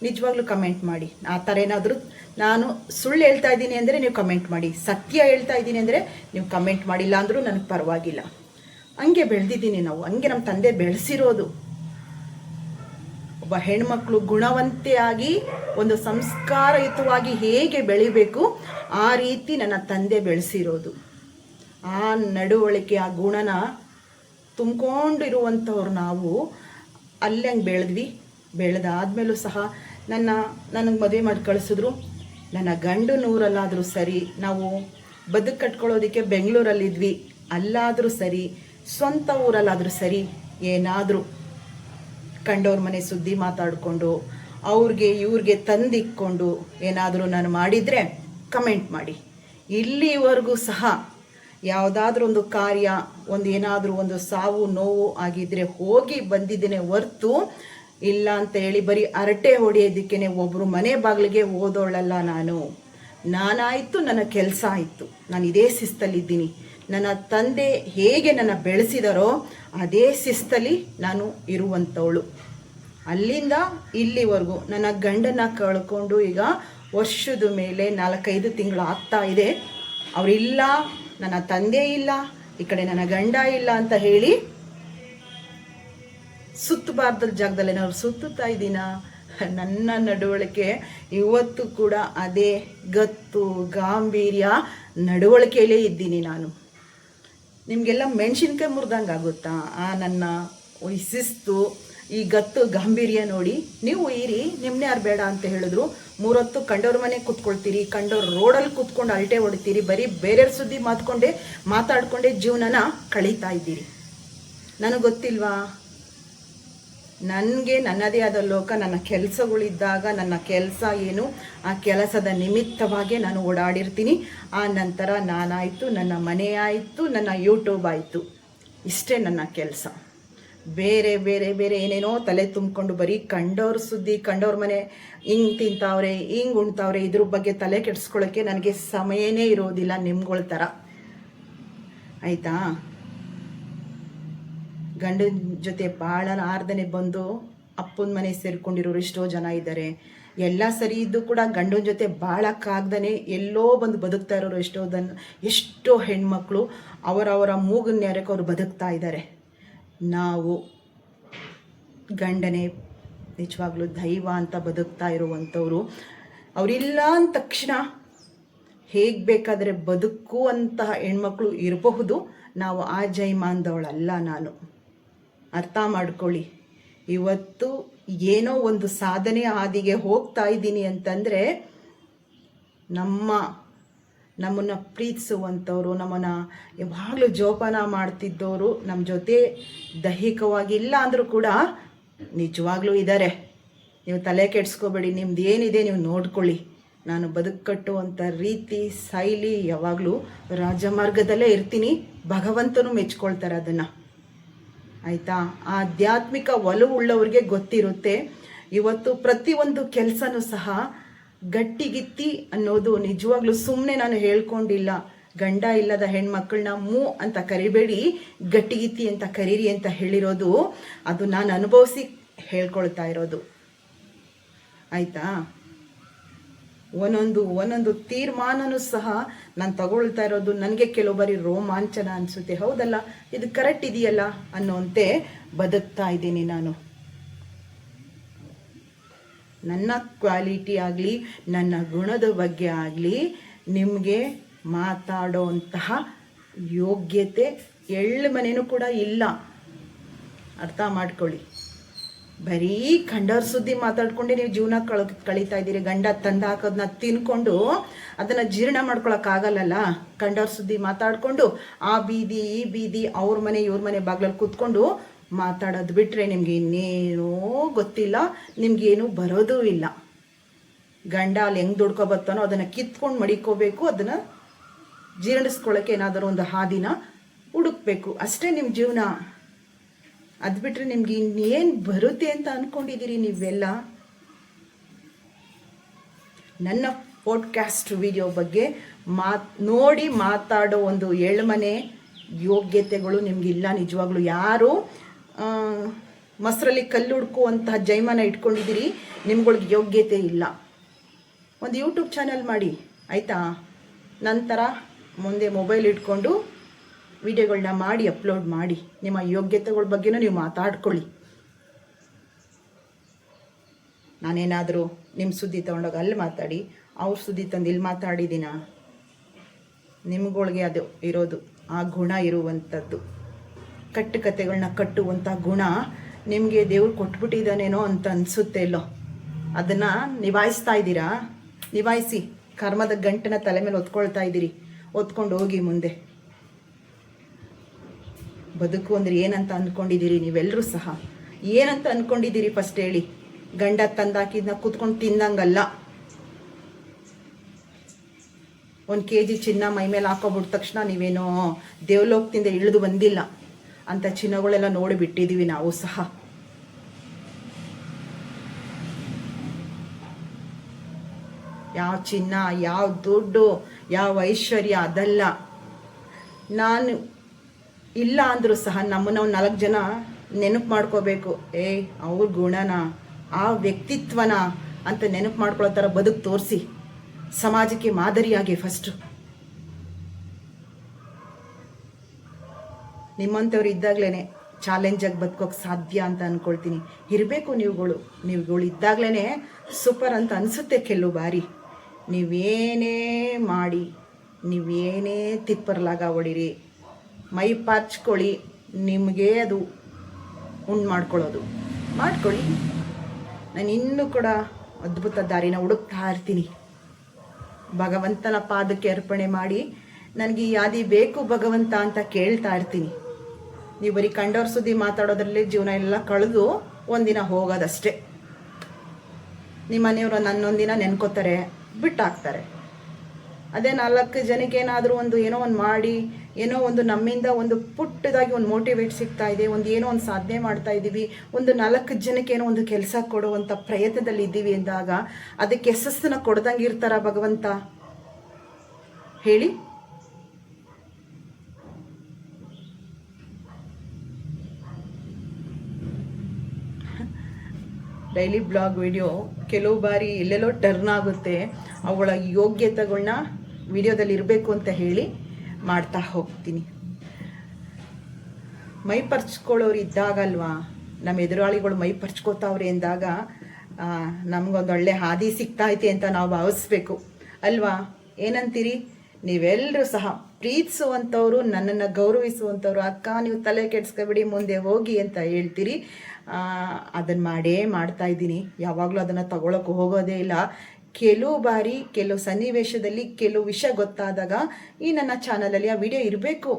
ನಿಜವಾಗ್ಲೂ ಕಮೆಂಟ್ ಮಾಡಿ. ಆ ಥರ ಏನಾದರೂ ನಾನು ಸುಳ್ಳು ಹೇಳ್ತಾ ಇದ್ದೀನಿ ಅಂದರೆ ನೀವು ಕಮೆಂಟ್ ಮಾಡಿ, ಸತ್ಯ ಹೇಳ್ತಾ ಇದ್ದೀನಿ ಅಂದರೆ ನೀವು ಕಮೆಂಟ್ ಮಾಡಿಲ್ಲ ಅಂದರೂ ನನಗೆ ಪರವಾಗಿಲ್ಲ. ಹಂಗೆ ಬೆಳೆದಿದ್ದೀನಿ ನಾವು, ಹಂಗೆ ನಮ್ಮ ತಂದೆ ಬೆಳೆಸಿರೋದು. ಒಬ್ಬ ಒಬ್ಬ ಹೆಣ್ಮಕ್ಳು ಗುಣವಂತೆಯಾಗಿ ಒಂದು ಸಂಸ್ಕಾರಯುತವಾಗಿ ಹೇಗೆ ಬೆಳಿಬೇಕು ಆ ರೀತಿ ನನ್ನ ತಂದೆ ಬೆಳೆಸಿರೋದು. ಆ ನಡವಳಿಕೆ, ಆ ಗುಣನ ತುಂಬಿಕೊಂಡಿರುವಂಥವ್ರು ನಾವು. ಅಲ್ಲಿ ಹಂಗೆ ಬೆಳೆದ್ವಿ. ಬೆಳೆದಾದ್ಮೇಲೂ ಸಹ ನನಗೆ ಮದುವೆ ಮಾಡಿ ಕಳಿಸಿದ್ರು. ನನ್ನ ಗಂಡನೂರಲ್ಲಾದರೂ ಸರಿ, ನಾವು ಬದುಕು ಕಟ್ಕೊಳ್ಳೋದಕ್ಕೆ ಬೆಂಗಳೂರಲ್ಲಿದ್ವಿ, ಅಲ್ಲಾದರೂ ಸರಿ, ಸ್ವಂತ ಊರಲ್ಲಾದರೂ ಸರಿ, ಏನಾದರೂ ಕಂಡವ್ರ ಮನೆ ಸುದ್ದಿ ಮಾತಾಡಿಕೊಂಡು ಅವ್ರಿಗೆ ಇವ್ರಿಗೆ ತಂದಿಕ್ಕೊಂಡು ಏನಾದರೂ ನಾನು ಮಾಡಿದರೆ ಕಮೆಂಟ್ ಮಾಡಿ. ಇಲ್ಲಿವರೆಗೂ ಸಹ ಯಾವುದಾದ್ರೂ ಒಂದು ಕಾರ್ಯ, ಒಂದು ಏನಾದರೂ ಒಂದು ಸಾವು ನೋವು ಆಗಿದ್ದರೆ ಹೋಗಿ ಬಂದಿದ್ದೇನೆ ಹೊರ್ತು ಇಲ್ಲ ಅಂತ ಹೇಳಿ ಬರೀ ಅರಟೆ ಹೊಡೆಯೋದಕ್ಕೇ ಒಬ್ಬರು ಮನೆ ಬಾಗಿಲಿಗೆ ಓದೋಳಲ್ಲ ನಾನು. ನಾನಾಯಿತು, ನನ್ನ ಕೆಲಸ ಆಯಿತು. ನಾನು ಇದೇ ಶಿಸ್ತಲ್ಲಿದ್ದೀನಿ. ನನ್ನ ತಂದೆ ಹೇಗೆ ನನ್ನ ಬೆಳೆಸಿದಾರೋ ಅದೇ ಶಿಸ್ತಲ್ಲಿ ನಾನು ಇರುವಂಥವಳು. ಅಲ್ಲಿಂದ ಇಲ್ಲಿವರೆಗೂ ನನ್ನ ಗಂಡನ ಕಳ್ಕೊಂಡು ಈಗ ವರ್ಷದ ಮೇಲೆ 4-5 ತಿಂಗಳು ಆಗ್ತಾ ಇದೆ. ಅವರಿಲ್ಲ, ನನ್ನ ತಂದೆ ಇಲ್ಲ, ಈ ಕಡೆ ನನ್ನ ಗಂಡ ಇಲ್ಲ ಅಂತ ಹೇಳಿ ಸುತ್ತಬಾರ್ದ ಜಾಗದಲ್ಲಿ ನಾನು ಸುತ್ತುತ್ತಾ ಇದ್ದೀನ. ನನ್ನ ನಡವಳಿಕೆ ಇವತ್ತು ಕೂಡ ಅದೇ ಗತ್ತು ಗಾಂಭೀರ್ಯ ನಡವಳಿಕೆಯಲ್ಲೇ ಇದ್ದೀನಿ ನಾನು. ನಿಮಗೆಲ್ಲ ಮೆಣಸಿನ್ಕಾಯಿ ಮುರಿದಂಗೆ ಆಗುತ್ತಾ ಆ ನನ್ನ ಈ ಶಿಸ್ತು, ಈ ಗತ್ತು ಗಾಂಭೀರ್ಯ ನೋಡಿ. ನೀವು ಇರಿ, ನಿಮ್ಮನ್ನೇ ಯಾರು ಬೇಡ ಅಂತ ಹೇಳಿದ್ರು. 3 ಹೊತ್ತು ಕಂಡವ್ರ ಮನೆ ಕೂತ್ಕೊಳ್ತೀರಿ, ಕಂಡವ್ರ ರೋಡಲ್ಲಿ ಕೂತ್ಕೊಂಡು ಅಲ್ಟೆ ಹೊಡಿತೀರಿ, ಬರೀ ಬೇರೆಯವ್ರ ಸುದ್ದಿ ಮಾತಾಡ್ಕೊಂಡೇ ಜೀವನನ ಕಳೀತಾ ಇದ್ದೀರಿ. ನನಗೆ ಗೊತ್ತಿಲ್ವಾ, ನನಗೆ ನನ್ನದೇ ಆದ ಲೋಕ, ನನ್ನ ಕೆಲಸಗಳಿದ್ದಾಗ ನನ್ನ ಕೆಲಸ ಏನು, ಆ ಕೆಲಸದ ನಿಮಿತ್ತವಾಗೇ ನಾನು ಓಡಾಡಿರ್ತೀನಿ. ಆ ನಂತರ ನಾನಾಯಿತು, ನನ್ನ ಮನೆ ಆಯಿತು, ನನ್ನ ಯೂಟ್ಯೂಬ್ ಆಯಿತು. ಇಷ್ಟೇ ನನ್ನ ಕೆಲಸ. ಬೇರೆ ಬೇರೆ ಬೇರೆ ಏನೇನೋ ತಲೆ ತುಂಬಿಕೊಂಡು ಬರೀ ಕಂಡವ್ರ ಸುದ್ದಿ, ಕಂಡವ್ರ ಮನೆ ಹಿಂಗೆ ತಿಂತಾವ್ರೆ, ಹಿಂಗೆ ಉಣ್ತಾವ್ರೆ, ಇದ್ರ ಬಗ್ಗೆ ತಲೆ ಕೆಡಿಸ್ಕೊಳ್ಳೋಕ್ಕೆ ನನಗೆ ಸಮಯನೇ ಇರೋದಿಲ್ಲ ನಿಮ್ಗಳ ಥರ. ಆಯಿತಾ? ಗಂಡನ ಜೊತೆ ಭಾಳ ಆರ್ದನೆ ಬಂದು ಅಪ್ಪನ ಮನೆ ಸೇರ್ಕೊಂಡಿರೋರು ಎಷ್ಟೋ ಜನ ಇದ್ದಾರೆ. ಎಲ್ಲ ಸರಿ ಇದ್ದು ಕೂಡ ಗಂಡನ ಜೊತೆ ಬಾಳಕ್ಕಾಗ್ದೇ ಎಲ್ಲೋ ಬಂದು ಬದುಕ್ತಾ ಇರೋರು ಎಷ್ಟೋ ಹೆಣ್ಮಕ್ಳು ಅವರವರ ಮೂಗನ್ನ ನೇರಕ್ಕೆ ಅವರು ಬದುಕ್ತಾ ಇದ್ದಾರೆ. ನಾವು ಗಂಡನೇ ನಿಜವಾಗ್ಲೂ ದೈವ ಅಂತ ಬದುಕ್ತಾ ಇರುವಂಥವ್ರು. ಅವರಿಲ್ಲ ಅಂದ ತಕ್ಷಣ ಹೇಗೆ ಬೇಕಾದರೆ ಬದುಕುವಂತಹ ಹೆಣ್ಮಕ್ಳು ಇರಬಹುದು. ನಾವು ಆ ಜೈಮಾನದವಳಲ್ಲ ನಾನು. ಅರ್ಥ ಮಾಡ್ಕೊಳ್ಳಿ. ಇವತ್ತು ಏನೋ ಒಂದು ಸಾಧನೆ ಹಾದಿಗೆ ಹೋಗ್ತಾ ಇದ್ದೀನಿ ಅಂತಂದರೆ ನಮ್ಮನ್ನು ಪ್ರೀತಿಸುವಂಥವ್ರು, ನಮ್ಮನ್ನು ಯಾವಾಗಲೂ ಜೋಪಾನ ಮಾಡ್ತಿದ್ದವರು ನಮ್ಮ ಜೊತೆ ದೈಹಿಕವಾಗಿಲ್ಲ ಅಂದರೂ ಕೂಡ ನಿಜವಾಗ್ಲೂ ಇದ್ದಾರೆ. ನೀವು ತಲೆ ಕೆಡಿಸ್ಕೋಬೇಡಿ, ನಿಮ್ದು ಏನಿದೆ ನೀವು ನೋಡ್ಕೊಳ್ಳಿ. ನಾನು ಬದುಕು ಕಟ್ಟುವಂಥ ರೀತಿ ಶೈಲಿ ಯಾವಾಗಲೂ ರಾಜಮಾರ್ಗದಲ್ಲೇ ಇರ್ತೀನಿ. ಭಗವಂತನೂ ಮೆಚ್ಕೊಳ್ತಾರೆ ಅದನ್ನು. ಆಯಿತಾ? ಆಧ್ಯಾತ್ಮಿಕ ಒಲವುಳ್ಳವ್ರಿಗೆ ಗೊತ್ತಿರುತ್ತೆ. ಇವತ್ತು ಪ್ರತಿಯೊಂದು ಕೆಲಸನೂ ಸಹ ಗಟ್ಟಿಗಿತ್ತಿ ಅನ್ನೋದು ನಿಜವಾಗ್ಲೂ ಸುಮ್ಮನೆ ನಾನು ಹೇಳ್ಕೊಂಡಿಲ್ಲ. ಗಂಡ ಇಲ್ಲದ ಹೆಣ್ಮಕ್ಳನ್ನ ಅಂತ ಕರಿಬೇಡಿ, ಗಟ್ಟಿಗಿತ್ತಿ ಅಂತ ಕರೀರಿ ಅಂತ ಹೇಳಿರೋದು ಅದು ನಾನು ಅನುಭವಿಸಿ ಹೇಳ್ಕೊಳ್ತಾ ಇರೋದು. ಆಯಿತಾ? ಒಂದೊಂದು ತೀರ್ಮಾನನೂ ಸಹ ನಾನು ತಗೊಳ್ತಾ ಇರೋದು ನನಗೆ ಕೆಲವು ಬಾರಿ ರೋಮಾಂಚನ ಅನಿಸುತ್ತೆ. ಹೌದಲ್ಲ, ಇದು ಕರೆಕ್ಟ್ ಇದೆಯಲ್ಲ ಅನ್ನೋಂತೆ ಬದುಕ್ತಾ ಇದ್ದೀನಿ ನಾನು. ನನ್ನ ಕ್ವಾಲಿಟಿ ಆಗಲಿ, ನನ್ನ ಗುಣದ ಬಗ್ಗೆ ಆಗಲಿ ನಿಮಗೆ ಮಾತಾಡೋಂತಹ ಯೋಗ್ಯತೆ ಎಳ್ಳು ಮನೆಯೂ ಕೂಡ ಇಲ್ಲ. ಅರ್ಥ ಮಾಡ್ಕೊಳ್ಳಿ. ಬರೀ ಕಂಡವ್ರ ಸುದ್ದಿ ಮಾತಾಡ್ಕೊಂಡೆ ನೀವು ಜೀವನ ಕಳೀತಾ ಇದ್ದೀರಿ. ಗಂಡ ತಂದು ಹಾಕೋದನ್ನ ತಿನ್ಕೊಂಡು ಅದನ್ನು ಜೀರ್ಣ ಮಾಡ್ಕೊಳಕ್ಕಾಗಲ್ಲಲ್ಲ. ಕಂಡವ್ರ ಸುದ್ದಿ ಮಾತಾಡಿಕೊಂಡು ಆ ಬೀದಿ ಈ ಬೀದಿ ಅವ್ರ ಮನೆ ಇವ್ರ ಮನೆ ಬಾಗ್ಲಲ್ಲಿ ಕೂತ್ಕೊಂಡು ಮಾತಾಡೋದು ಬಿಟ್ಟರೆ ನಿಮ್ಗೆ ಇನ್ನೇನೂ ಗೊತ್ತಿಲ್ಲ, ನಿಮ್ಗೇನು ಬರೋದೂ ಇಲ್ಲ. ಗಂಡ ಅಲ್ಲಿ ಹೆಂಗೆ ದುಡ್ಕೊ ಬರ್ತಾನೋ ಅದನ್ನು ಕಿತ್ಕೊಂಡು ಮಡಿಕೋಬೇಕು, ಅದನ್ನು ಜೀರ್ಣಿಸ್ಕೊಳ್ಳೋಕ್ಕೆ ಏನಾದರೂ ಒಂದು ಹಾದಿನ ಹುಡುಕ್ಬೇಕು. ಅಷ್ಟೇ ನಿಮ್ಮ ಜೀವನ. ಅದು ಬಿಟ್ಟರೆ ನಿಮ್ಗೆ ಇನ್ನೇನು ಬರುತ್ತೆ ಅಂತ ಅಂದ್ಕೊಂಡಿದ್ದೀರಿ ನೀವೆಲ್ಲ? ನನ್ನ ಪಾಡ್ಕಾಸ್ಟ್ ವಿಡಿಯೋ ಬಗ್ಗೆ ನೋಡಿ ಮಾತಾಡೋ ಒಂದು ಎಳ್ಮನೆ ಯೋಗ್ಯತೆಗಳು ನಿಮಗಿಲ್ಲ. ನಿಜವಾಗ್ಲೂ ಯಾರು ಮೊಸರಲ್ಲಿ ಕಲ್ಲು ಹುಡ್ಕುವಂತಹ ಜೈಮಾನ ಇಟ್ಕೊಂಡಿದ್ದೀರಿ, ನಿಮ್ಗಳಿಗೆ ಯೋಗ್ಯತೆ ಇಲ್ಲ. ಒಂದು ಯೂಟ್ಯೂಬ್ ಚಾನಲ್ ಮಾಡಿ, ಆಯಿತಾ? ನಂತರ ಮುಂದೆ ಮೊಬೈಲ್ ಇಟ್ಕೊಂಡು ವಿಡಿಯೋಗಳನ್ನ ಮಾಡಿ ಅಪ್ಲೋಡ್ ಮಾಡಿ. ನಿಮ್ಮ ಯೋಗ್ಯತೆಗಳ ಬಗ್ಗೆನೂ ನೀವು ಮಾತಾಡ್ಕೊಳ್ಳಿ. ನಾನೇನಾದರೂ ನಿಮ್ಮ ಸುದ್ದಿ ತೊಗೊಂಡೋಗಿ ಅಲ್ಲಿ ಮಾತಾಡಿ ಅವ್ರ ಸುದ್ದಿ ತಂದು ಇಲ್ಲಿ ಮಾತಾಡಿದ್ದೀನ? ನಿಮ್ಗಳಿಗೆ ಅದು ಇರೋದು, ಆ ಗುಣ ಇರುವಂಥದ್ದು. ಕಟ್ಟುಕತೆಗಳನ್ನ ಕಟ್ಟುವಂಥ ಗುಣ ನಿಮಗೆ ದೇವ್ರು ಕೊಟ್ಬಿಟ್ಟಿದ್ದಾನೇನೋ ಅಂತ ಅನಿಸುತ್ತೆ. ಎಲ್ಲೋ ಅದನ್ನು ನಿಭಾಯಿಸ್ತಾ ಇದ್ದೀರಾ? ನಿಭಾಯಿಸಿ. ಕರ್ಮದ ಗಂಟನ ತಲೆ ಮೇಲೆ ಹೊತ್ಕೊಳ್ತಾ ಇದ್ದೀರಿ, ಹೊತ್ಕೊಂಡು ಹೋಗಿ ಮುಂದೆ. ಬದುಕು ಅಂದರೆ ಏನಂತ ಅಂದ್ಕೊಂಡಿದ್ದೀರಿ ನೀವೆಲ್ಲರೂ ಸಹ? ಏನಂತ ಅಂದ್ಕೊಂಡಿದ್ದೀರಿ ಫಸ್ಟ್ ಹೇಳಿ. ಗಂಡ ತಂದಾಕಿದ್ನ ಕೂತ್ಕೊಂಡು ತಿಂದಂಗಲ್ಲ. 1 kg ಚಿನ್ನ ಮೈ ಮೇಲೆ ಹಾಕೋಬಿಟ್ಟ ತಕ್ಷಣ ನೀವೇನೋ ದೇವಲೋಕದಿಂದ ಇಳಿದು ಬಂದಿಲ್ಲ. ಅಂಥ ಚಿನ್ನಗಳೆಲ್ಲ ನೋಡಿಬಿಟ್ಟಿದ್ದೀವಿ ನಾವು ಸಹ. ಯಾವ ಚಿನ್ನ, ಯಾವ ದುಡ್ಡು, ಯಾವ ಐಶ್ವರ್ಯ ಅದಲ್ಲ. ನಾನು ಇಲ್ಲ ಅಂದರೂ ಸಹ ನಮ್ಮನ್ನ 4 ಜನ ನೆನಪು ಮಾಡ್ಕೋಬೇಕು. ಅವ್ರ ಗುಣನ, ಆ ವ್ಯಕ್ತಿತ್ವನ ಅಂತ ನೆನಪು ಮಾಡ್ಕೊಳ್ಳೋ ಥರ ಬದುಕು ತೋರಿಸಿ, ಸಮಾಜಕ್ಕೆ ಮಾದರಿಯಾಗಿ ಫಸ್ಟು. ನಿಮ್ಮಂಥವ್ರು ಇದ್ದಾಗಲೇ ಚಾಲೆಂಜಾಗಿ ಬದುಕೋಕೆ ಸಾಧ್ಯ ಅಂತ ಅಂದ್ಕೊಳ್ತೀನಿ. ಇರಬೇಕು ನೀವುಗಳು ಇದ್ದಾಗಲೇ ಸೂಪರ್ ಅಂತ ಅನಿಸುತ್ತೆ. ಕೆಲವು ಬಾರಿ ನೀವೇನೇ ಮಾಡಿ, ನೀವೇನೇ ತಿಪ್ಪರ್ಲಾಗ ಹೊಡಿರಿ, ಮೈ ಪಾಚ್ಕೊಳ್ಳಿ, ನಿಮಗೆ ಅದು ಮಾಡ್ಕೊಳ್ಳಿ. ನಾನು ಇನ್ನೂ ಕೂಡ ಅದ್ಭುತ ದಾರಿನ ಹುಡುಕ್ತಾ ಇರ್ತೀನಿ. ಭಗವಂತನ ಪಾದಕ್ಕೆ ಅರ್ಪಣೆ ಮಾಡಿ ನನಗೆ ಈ ಯಾದಿ ಬೇಕು ಭಗವಂತ ಅಂತ ಕೇಳ್ತಾ ಇರ್ತೀನಿ. ನೀವು ಬರೀ ಕಂಡವ್ರ ಸುದ್ದಿ ಮಾತಾಡೋದ್ರಲ್ಲೇ ಜೀವನ ಎಲ್ಲ ಕಳೆದು ಒಂದಿನ ಹೋಗೋದಷ್ಟೇ. ನಿಮ್ಮ ಮನೆಯವರು ನನ್ನೊಂದಿನ ನೆನ್ಕೋತಾರೆ, ಬಿಟ್ಟಾಕ್ತಾರೆ. ಅದೇ 4 ಜನಕ್ಕೆ ಏನಾದರೂ ಏನೋ ಒಂದು ಮಾಡಿ, ಏನೋ ಒಂದು ನಮ್ಮಿಂದ ಒಂದು ಪುಟ್ಟದಾಗಿ ಒಂದು ಮೋಟಿವೇಟ್ ಸಿಗ್ತಾ ಇದೆ, ಏನೋ ಒಂದು ಸಾಧನೆ ಮಾಡ್ತಾ ಇದ್ದೀವಿ, 4 ಜನಕ್ಕೆ ಏನೋ ಒಂದು ಕೆಲಸ ಕೊಡುವಂಥ ಪ್ರಯತ್ನದಲ್ಲಿ ಇದ್ದೀವಿ ಅಂದಾಗ ಅದಕ್ಕೆ ಯಶಸ್ಸನ್ನ ಕೊಡ್ದಂಗೆ ಇರ್ತಾರ ಭಗವಂತ ಹೇಳಿ? ಡೈಲಿ ಬ್ಲಾಗ್ ವಿಡಿಯೋ ಕೆಲವು ಬಾರಿ ಎಲ್ಲೆಲ್ಲೋ ಟರ್ನ್ ಆಗುತ್ತೆ. ಅವುಗಳ ಯೋಗ್ಯತೆಗಳನ್ನ ವಿಡಿಯೋದಲ್ಲಿ ಇರಬೇಕು ಅಂತ ಹೇಳಿ ಮಾಡ್ತಾ ಹೋಗ್ತೀನಿ. ಮೈ ಪರ್ಚ್ಕೊಳ್ಳೋರು ಇದ್ದಾಗಲ್ವಾ, ನಮ್ಮ ಎದುರಾಳಿಗಳು ಮೈ ಪರ್ಚ್ಕೋತಾವ್ರೆ ಅಂದಾಗ ನಮಗೊಂದು ಒಳ್ಳೆ ಹಾದಿ ಸಿಗ್ತೈತೆ ಅಂತ ನಾವು ಭಾವಿಸ್ಬೇಕು ಅಲ್ವಾ? ಏನಂತೀರಿ? ನೀವೆಲ್ಲರೂ ಸಹ ಪ್ರೀತಿಸುವಂಥವ್ರು, ನನ್ನನ್ನು ಗೌರವಿಸುವಂಥವ್ರು, ಅಕ್ಕ ನೀವು ತಲೆ ಕೆಡ್ಸ್ಕೊಬಿಡಿ, ಮುಂದೆ ಹೋಗಿ ಅಂತ ಹೇಳ್ತೀರಿ. ಅದನ್ನು ಮಾಡ್ತಾ ಇದ್ದೀನಿ. ಯಾವಾಗಲೂ ಅದನ್ನು ತಗೊಳಕ್ಕೆ ಹೋಗೋದೇ ಇಲ್ಲ. ಕೆಲವು ಬಾರಿ ಕೆಲವು ಸನ್ನಿವೇಶದಲ್ಲಿ ಕೆಲವು ವಿಷಯ ಗೊತ್ತಾದಾಗ ಈ ನನ್ನ ಚಾನಲಲ್ಲಿ ಆ ವಿಡಿಯೋ ಇರಬೇಕು.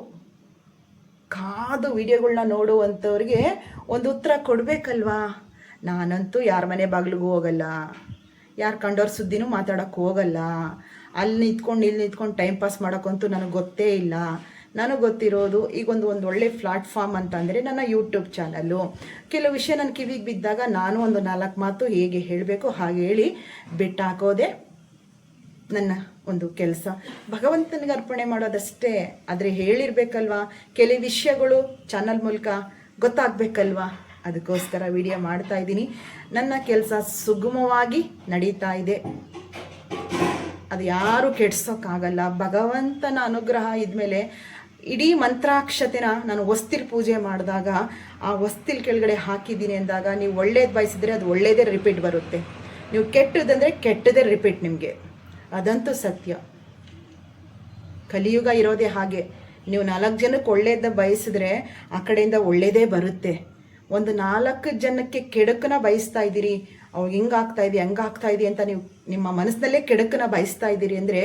ಕಾದು ವಿಡಿಯೋಗಳನ್ನ ನೋಡುವಂಥವ್ರಿಗೆ ಒಂದು ಉತ್ತರ ಕೊಡಬೇಕಲ್ವಾ? ನಾನಂತೂ ಯಾರ ಮನೆ ಬಾಗಿಲಿಗೂ ಹೋಗಲ್ಲ, ಯಾರು ಕಂಡವ್ರ ಸುದ್ದಿನೂ ಮಾತಾಡೋಕ್ಕೆ ಹೋಗಲ್ಲ. ಅಲ್ಲಿ ಇಲ್ಲಿ ನಿಂತ್ಕೊಂಡು ಟೈಮ್ ಪಾಸ್ ಮಾಡೋಕ್ಕಂತೂ ನನಗೆ ಗೊತ್ತೇ ಇಲ್ಲ. ನನಗೆ ಗೊತ್ತಿರೋದು ಈಗ ಒಂದು ಒಳ್ಳೆ ಪ್ಲಾಟ್ಫಾರ್ಮ್ ಅಂತಂದರೆ ನನ್ನ ಯೂಟ್ಯೂಬ್ ಚಾನಲ್ಲು. ಕೆಲವು ವಿಷಯ ನನ್ನ ಕಿವಿಗೆ ಬಿದ್ದಾಗ ನಾನು ಒಂದು 4 ಮಾತು ಹೇಗೆ ಹೇಳಬೇಕು ಹಾಗೆ ಹೇಳಿ ಬಿಟ್ಟಾಕೋದೆ ನನ್ನ ಒಂದು ಕೆಲಸ. ಭಗವಂತನಿಗೆ ಅರ್ಪಣೆ ಮಾಡೋದಷ್ಟೇ. ಆದರೆ ಹೇಳಿರ್ಬೇಕಲ್ವಾ, ಕೆಲವು ವಿಷಯಗಳು ಚಾನಲ್ ಮೂಲಕ ಗೊತ್ತಾಗಬೇಕಲ್ವಾ? ಅದಕ್ಕೋಸ್ಕರ ವಿಡಿಯೋ ಮಾಡ್ತಾ ಇದ್ದೀನಿ. ನನ್ನ ಕೆಲಸ ಸುಗಮವಾಗಿ ನಡೀತಾ ಇದೆ. ಅದು ಯಾರೂ ಕೆಡ್ಸೋಕ್ಕಾಗಲ್ಲ. ಭಗವಂತನ ಅನುಗ್ರಹ ಇದ್ಮೇಲೆ ಇಡೀ ಮಂತ್ರಾಕ್ಷತೆನ ನಾನು ಹೊಸ್ತಿಲ್ ಪೂಜೆ ಮಾಡಿದಾಗ ಆ ಹೊಸ್ತಿಲ್ ಕೆಳಗಡೆ ಹಾಕಿದ್ದೀನಿ ಅಂದಾಗ ನೀವು ಒಳ್ಳೇದು ಬಯಸಿದ್ರೆ ಅದು ಒಳ್ಳೇದೇ ರಿಪೀಟ್ ಬರುತ್ತೆ. ನೀವು ಕೆಟ್ಟದಂದರೆ ಕೆಟ್ಟದೇ ರಿಪೀಟ್ ನಿಮಗೆ. ಅದಂತೂ ಸತ್ಯ. ಕಲಿಯುಗ ಇರೋದೇ ಹಾಗೆ. ನೀವು 4 ಜನಕ್ಕೆ ಒಳ್ಳೇದ ಬಯಸಿದ್ರೆ ಆ ಕಡೆಯಿಂದ ಒಳ್ಳೇದೇ ಬರುತ್ತೆ. ಒಂದು 4 ಜನಕ್ಕೆ ಕೆಡುಕನ್ನ ಬಯಸ್ತಾ ಇದ್ದೀರಿ, ಅವ್ರಿಗೆ ಹಂಗಾಗ್ತಾ ಇದೆ ಅಂತ ನೀವು ನಿಮ್ಮ ಮನಸ್ಸಿನಲ್ಲೇ ಕೆಡುಕನ್ನ ಬಯಸ್ತಾ ಇದ್ದೀರಿ ಅಂದರೆ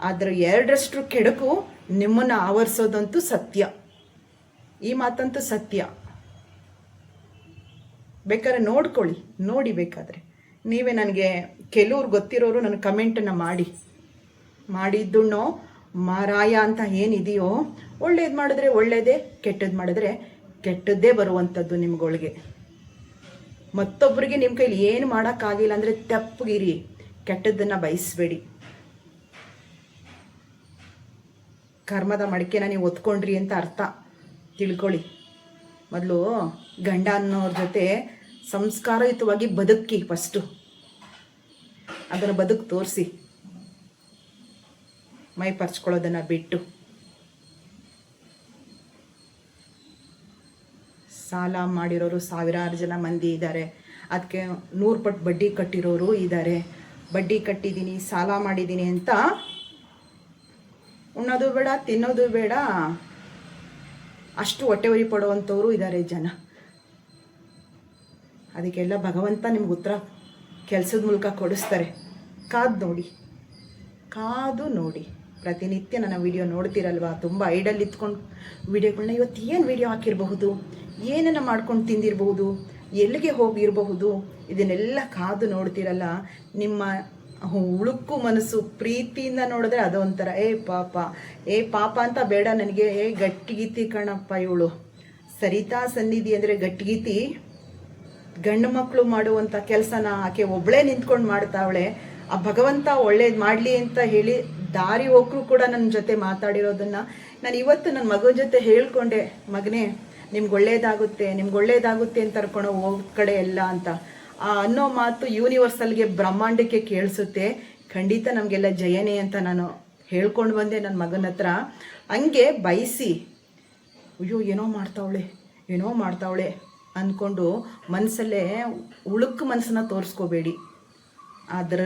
ಅದರ 2ರಷ್ಟು ಕೆಡುಕು ನಿಮ್ಮನ್ನು ಆವರಿಸೋದಂತೂ ಸತ್ಯ. ಈ ಮಾತಂತೂ ಸತ್ಯ. ಬೇಕಾದ್ರೆ ನೋಡಿ ಬೇಕಾದರೆ ನೀವೇ. ನನಗೆ ಕೆಲವ್ರು ಗೊತ್ತಿರೋರು ನನಗೆ ಕಮೆಂಟನ್ನು ಮಾಡಿದ್ದುಣ್ಣೋ ಮಾರಾಯ ಅಂತ ಏನಿದೆಯೋ, ಒಳ್ಳೇದು ಮಾಡಿದ್ರೆ ಒಳ್ಳೇದೇ, ಕೆಟ್ಟದ್ದು ಮಾಡಿದ್ರೆ ಕೆಟ್ಟದ್ದೇ ಬರುವಂಥದ್ದು ನಿಮ್ಗಳಿಗೆ. ಮತ್ತೊಬ್ಬರಿಗೆ ನಿಮ್ಮ ಕೈಲಿ ಏನು ಮಾಡೋಕ್ಕಾಗಿಲ್ಲ ಅಂದರೆ ತಪ್ಪಗಿರಿ, ಕೆಟ್ಟದ್ದನ್ನು ಬಯಸಬೇಡಿ. ಕರ್ಮದ ಮಡಿಕೆನ ನೀವು ಒತ್ಕೊಂಡ್ರಿ ಅಂತ ಅರ್ಥ ತಿಳ್ಕೊಳ್ಳಿ. ಮೊದಲು ಗಂಡ ಅನ್ನೋರ ಜೊತೆ ಸಂಸ್ಕಾರಯುತವಾಗಿ ಬದುಕಿ, ಫಸ್ಟು ಅದನ್ನು ಬದುಕು ತೋರಿಸಿ, ಮೈ ಪರ್ಚ್ಕೊಳ್ಳೋದನ್ನು ಬಿಟ್ಟು. ಸಾಲ ಮಾಡಿರೋರು ಸಾವಿರಾರು ಜನ ಮಂದಿ ಇದ್ದಾರೆ. ಅದಕ್ಕೆ 100 ಪಟ್ಟು ಬಡ್ಡಿ ಕಟ್ಟಿರೋರು ಇದ್ದಾರೆ. ಬಡ್ಡಿ ಕಟ್ಟಿದ್ದೀನಿ, ಸಾಲ ಮಾಡಿದ್ದೀನಿ ಅಂತ ಉಣ್ಣೋದು ಬೇಡ, ತಿನ್ನೋದು ಬೇಡ, ಅಷ್ಟು ಹೊಟ್ಟೆ ಉರಿ ಪಡುವಂಥವ್ರು ಇದ್ದಾರೆ ಜನ. ಅದಕ್ಕೆಲ್ಲ ಭಗವಂತ ನಿಮ್ಗೆ ಉತ್ತರ ಕೆಲಸದ ಮೂಲಕ ಕೊಡಿಸ್ತಾರೆ. ಕಾದು ನೋಡಿ. ಪ್ರತಿನಿತ್ಯ ನನ್ನ ವಿಡಿಯೋ ನೋಡ್ತಿರಲ್ವ, ತುಂಬ ಐಡಲ್ ಇತ್ಕೊಂಡು ವಿಡಿಯೋಗಳನ್ನ ಇವತ್ತು ಏನು ವಿಡಿಯೋ ಹಾಕಿರಬಹುದು, ಏನನ್ನು ಮಾಡ್ಕೊಂಡು ತಿಂದಿರಬಹುದು, ಎಲ್ಲಿಗೆ ಹೋಗಿರಬಹುದು, ಇದನ್ನೆಲ್ಲ ಕಾದು ನೋಡ್ತಿರಲ್ಲ. ನಿಮ್ಮ ಉಳುಕು ಮನಸ್ಸು ಪ್ರೀತಿಯಿಂದ ನೋಡಿದ್ರೆ ಅದೊಂಥರ ಏ ಪಾಪ ಅಂತ ಬೇಡ ನನಗೆ, ಗಟ್ಟಿಗೀತಿ ಕಣಪ್ಪ ಇವಳು. ಸರಿತಾ ಸನ್ನಿಧಿ ಅಂದರೆ ಗಟ್ಟಿಗೀತಿ. ಗಂಡು ಮಕ್ಕಳು ಮಾಡುವಂಥ ಕೆಲಸನ ಆಕೆ ಒಬ್ಬಳೇ ನಿಂತ್ಕೊಂಡು ಮಾಡ್ತಾವಳೆ. ಆ ಭಗವಂತ ಒಳ್ಳೇದು ಮಾಡಲಿ ಅಂತ ಹೇಳಿ ದಾರಿ ಹೋಗ್ರು ಕೂಡ ನನ್ನ ಜೊತೆ ಮಾತಾಡಿರೋದನ್ನು ನಾನು ಇವತ್ತು ನನ್ನ ಮಗನ ಜೊತೆ ಹೇಳ್ಕೊಂಡೆ, ಮಗನೇ ನಿಮ್ಗೆ ಒಳ್ಳೇದಾಗುತ್ತೆ ಅಂತ ಕರ್ಕೊಂಡು ಹೋದ ಕಡೆ ಎಲ್ಲ ಅಂತ ಅನ್ನೋ ಮಾತು ಯೂನಿವರ್ಸಲ್ಗೆ, ಬ್ರಹ್ಮಾಂಡಕ್ಕೆ ಕೇಳಿಸುತ್ತೆ. ಖಂಡಿತ ನಮಗೆಲ್ಲ ಜಯನೇ ಅಂತ ನಾನು ಹೇಳ್ಕೊಂಡು ಬಂದೆ ನನ್ನ ಮಗನ ಹತ್ರ. ಹಂಗೆ ಬಯಸಿ ಅಯ್ಯೋ ಏನೋ ಮಾಡ್ತಾವಳೆ ಅಂದ್ಕೊಂಡು ಮನಸ್ಸಲ್ಲೇ ಉಳುಕು ಮನಸ್ಸನ್ನ ತೋರಿಸ್ಕೋಬೇಡಿ. ಅದರ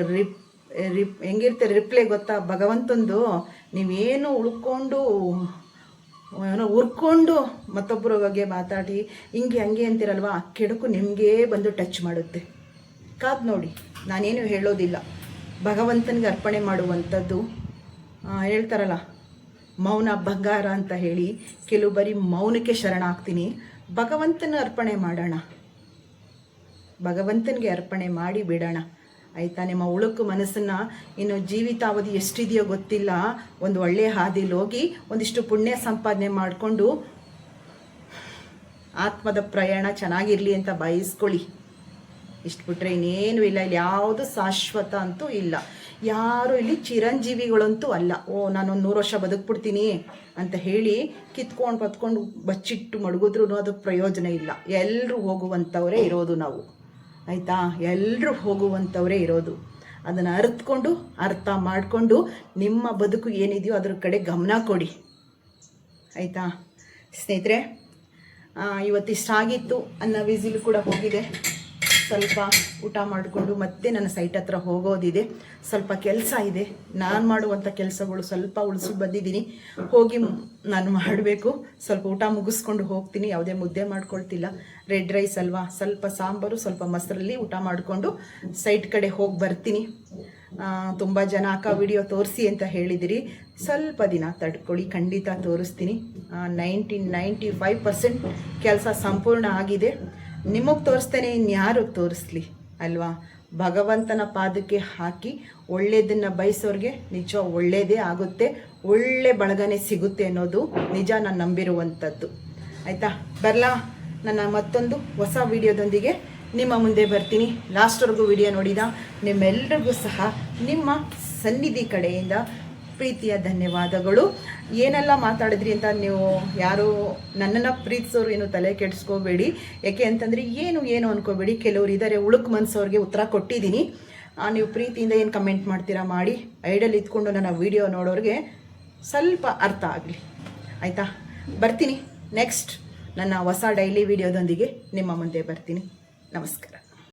ಹೆಂಗಿರುತ್ತೆ ರಿಪ್ಲೈ ಗೊತ್ತಾ, ಭಗವಂತಂದು ನೀವೇನು ಉಳ್ಕೊಂಡು ಏನೋ ಉರ್ಕೊಂಡು ಮತ್ತೊಬ್ಬರ ಬಗ್ಗೆ ಮಾತಾಡಿ ಹಂಗೆ ಅಂತಿರಲ್ವ, ಆ ಕೆಡುಕು ನಿಮಗೇ ಬಂದು ಟಚ್ ಮಾಡುತ್ತೆ. ಕಾದು ನೋಡಿ. ನಾನೇನು ಹೇಳೋದಿಲ್ಲ. ಭಗವಂತನಿಗೆ ಅರ್ಪಣೆ ಮಾಡುವಂಥದ್ದು ಹೇಳ್ತಾರಲ್ಲ, ಮೌನ ಬಂಗಾರ ಅಂತ ಹೇಳಿ ಕೆಲವು ಬಾರಿ ಮೌನಕ್ಕೆ ಶರಣಾಗ್ತೀನಿ. ಭಗವಂತನ ಅರ್ಪಣೆ ಮಾಡೋಣ, ಭಗವಂತನಿಗೆ ಅರ್ಪಣೆ ಮಾಡಿ ಬಿಡೋಣ ಆಯಿತಾ. ನಿಮ್ಮ ಉಳುಕು ಮನಸ್ಸನ್ನು ಇನ್ನು ಜೀವಿತಾವಧಿ ಎಷ್ಟಿದೆಯೋ ಗೊತ್ತಿಲ್ಲ, ಒಂದು ಒಳ್ಳೆಯ ಹಾದಿಲಿ ಹೋಗಿ ಒಂದಿಷ್ಟು ಪುಣ್ಯ ಸಂಪಾದನೆ ಮಾಡಿಕೊಂಡು ಆತ್ಮದ ಪ್ರಯಾಣ ಚೆನ್ನಾಗಿರಲಿ ಅಂತ ಬಯಸ್ಕೊಳ್ಳಿ. ಇಷ್ಟು ಬಿಟ್ಟರೆ ಇನ್ನೇನು ಇಲ್ಲ. ಇಲ್ಲಿ ಯಾವುದು ಶಾಶ್ವತ ಅಂತೂ ಇಲ್ಲ. ಯಾರು ಇಲ್ಲಿ ಚಿರಂಜೀವಿಗಳಂತೂ ಅಲ್ಲ. ನಾನೊಂದು 100 ವರ್ಷ ಬದುಕ್ಬಿಡ್ತೀನಿ ಅಂತ ಹೇಳಿ ಕಿತ್ಕೊಂಡು ಬಚ್ಚಿಟ್ಟು ಮಡಗಿದ್ರೂ ಅದಕ್ಕೆ ಪ್ರಯೋಜನ ಇಲ್ಲ. ಎಲ್ಲರೂ ಹೋಗುವಂಥವರೇ ಇರೋದು ನಾವು ಆಯಿತಾ. ಎಲ್ಲರೂ ಹೋಗುವಂಥವರೇ ಇರೋದು. ಅದನ್ನು ಅರ್ಥ ಮಾಡಿಕೊಂಡು ನಿಮ್ಮ ಬದುಕು ಏನಿದೆಯೋ ಅದ್ರ ಕಡೆ ಗಮನ ಕೊಡಿ ಆಯಿತಾ ಸ್ನೇಹಿತರೆ. ಇವತ್ತಿಷ್ಟಾಗಿತ್ತು. ಅನ್ನ ವಿಸಿಲ್ ಕೂಡ ಹೋಗಿದೆ. ಸ್ವಲ್ಪ ಊಟ ಮಾಡಿಕೊಂಡು ಮತ್ತೆ ನನ್ನ ಸೈಟ್ ಹತ್ರ ಹೋಗೋದಿದೆ. ಸ್ವಲ್ಪ ಕೆಲಸ ಇದೆ. ನಾನು ಮಾಡುವಂಥ ಕೆಲಸಗಳು ಸ್ವಲ್ಪ ಉಳಿಸಿ ಬಂದಿದ್ದೀನಿ. ಹೋಗಿ ನಾನು ಮಾಡಬೇಕು. ಸ್ವಲ್ಪ ಊಟ ಮುಗಿಸ್ಕೊಂಡು ಹೋಗ್ತೀನಿ. ಯಾವುದೇ ಮುದ್ದೆ ಮಾಡ್ಕೊಳ್ತಿಲ್ಲ. ರೆಡ್ ರೈಸ್ ಅಲ್ವಾ, ಸ್ವಲ್ಪ ಸಾಂಬಾರು, ಸ್ವಲ್ಪ ಮೊಸರಲ್ಲಿ ಊಟ ಮಾಡಿಕೊಂಡು ಸೈಟ್ ಕಡೆ ಹೋಗಿ ಬರ್ತೀನಿ. ತುಂಬ ಜನ ವಿಡಿಯೋ ತೋರಿಸಿ ಅಂತ ಹೇಳಿದಿರಿ. ಸ್ವಲ್ಪ ದಿನ ತಡ್ಕೊಳ್ಳಿ, ಖಂಡಿತ ತೋರಿಸ್ತೀನಿ. 95% ಕೆಲಸ ಸಂಪೂರ್ಣ ಆಗಿದೆ. ನಿಮಗೆ ತೋರಿಸ್ತೇನೆ, ಇನ್ಯಾರಿಗೆ ತೋರಿಸ್ಲಿ ಅಲ್ವಾ. ಭಗವಂತನ ಪಾದಕ್ಕೆ ಹಾಕಿ ಒಳ್ಳೆಯದನ್ನು ಬಯಸೋರಿಗೆ ನಿಜ ಒಳ್ಳೆಯದೇ ಆಗುತ್ತೆ, ಒಳ್ಳೆ ಬಳಗನೆ ಸಿಗುತ್ತೆ ಅನ್ನೋದು ನಿಜ. ನಾನು ನಂಬಿರುವಂಥದ್ದು ಆಯಿತಾ. ಬರಲಾ, ನನ್ನ ಮತ್ತೊಂದು ಹೊಸ ವಿಡಿಯೋದೊಂದಿಗೆ ನಿಮ್ಮ ಮುಂದೆ ಬರ್ತೀನಿ. ಲಾಸ್ಟ್ವರೆಗೂ ವಿಡಿಯೋ ನೋಡಿದ ನಿಮ್ಮೆಲ್ಲರಿಗೂ ಸಹ ನಿಮ್ಮ ಸನ್ನಿಧಿ ಕಡೆಯಿಂದ ಪ್ರೀತಿಯ ಧನ್ಯವಾದಗಳು. ಏನೆಲ್ಲ ಮಾತಾಡಿದ್ರಿ ಅಂತ ನೀವು ಯಾರು ನನ್ನನ್ನು ಪ್ರೀತಿಸೋರು ಏನು ತಲೆ ಕೆಡಿಸ್ಕೋಬೇಡಿ. ಯಾಕೆ ಅಂತಂದರೆ ಏನು ಅನ್ಕೋಬೇಡಿ. ಕೆಲವರು ಇದ್ದಾರೆ ಉಳುಕು ಮನಸ್ಸವ್ರಿಗೆ ಉತ್ತರ ಕೊಟ್ಟಿದ್ದೀನಿ. ನೀವು ಪ್ರೀತಿಯಿಂದ ಏನು ಕಮೆಂಟ್ ಮಾಡ್ತೀರಾ ಮಾಡಿ. ಐಡಲ್ ಇದ್ಕೊಂಡು ನನ್ನ ವಿಡಿಯೋ ನೋಡೋರಿಗೆ ಸ್ವಲ್ಪ ಅರ್ಥ ಆಗಲಿ ಆಯಿತಾ. ಬರ್ತೀನಿ ನೆಕ್ಸ್ಟ್ ನನ್ನ ಹೊಸ ಡೈಲಿ ವಿಡಿಯೋದೊಂದಿಗೆ ನಿಮ್ಮ ಮುಂದೆ ಬರ್ತೀನಿ. ನಮಸ್ಕಾರ.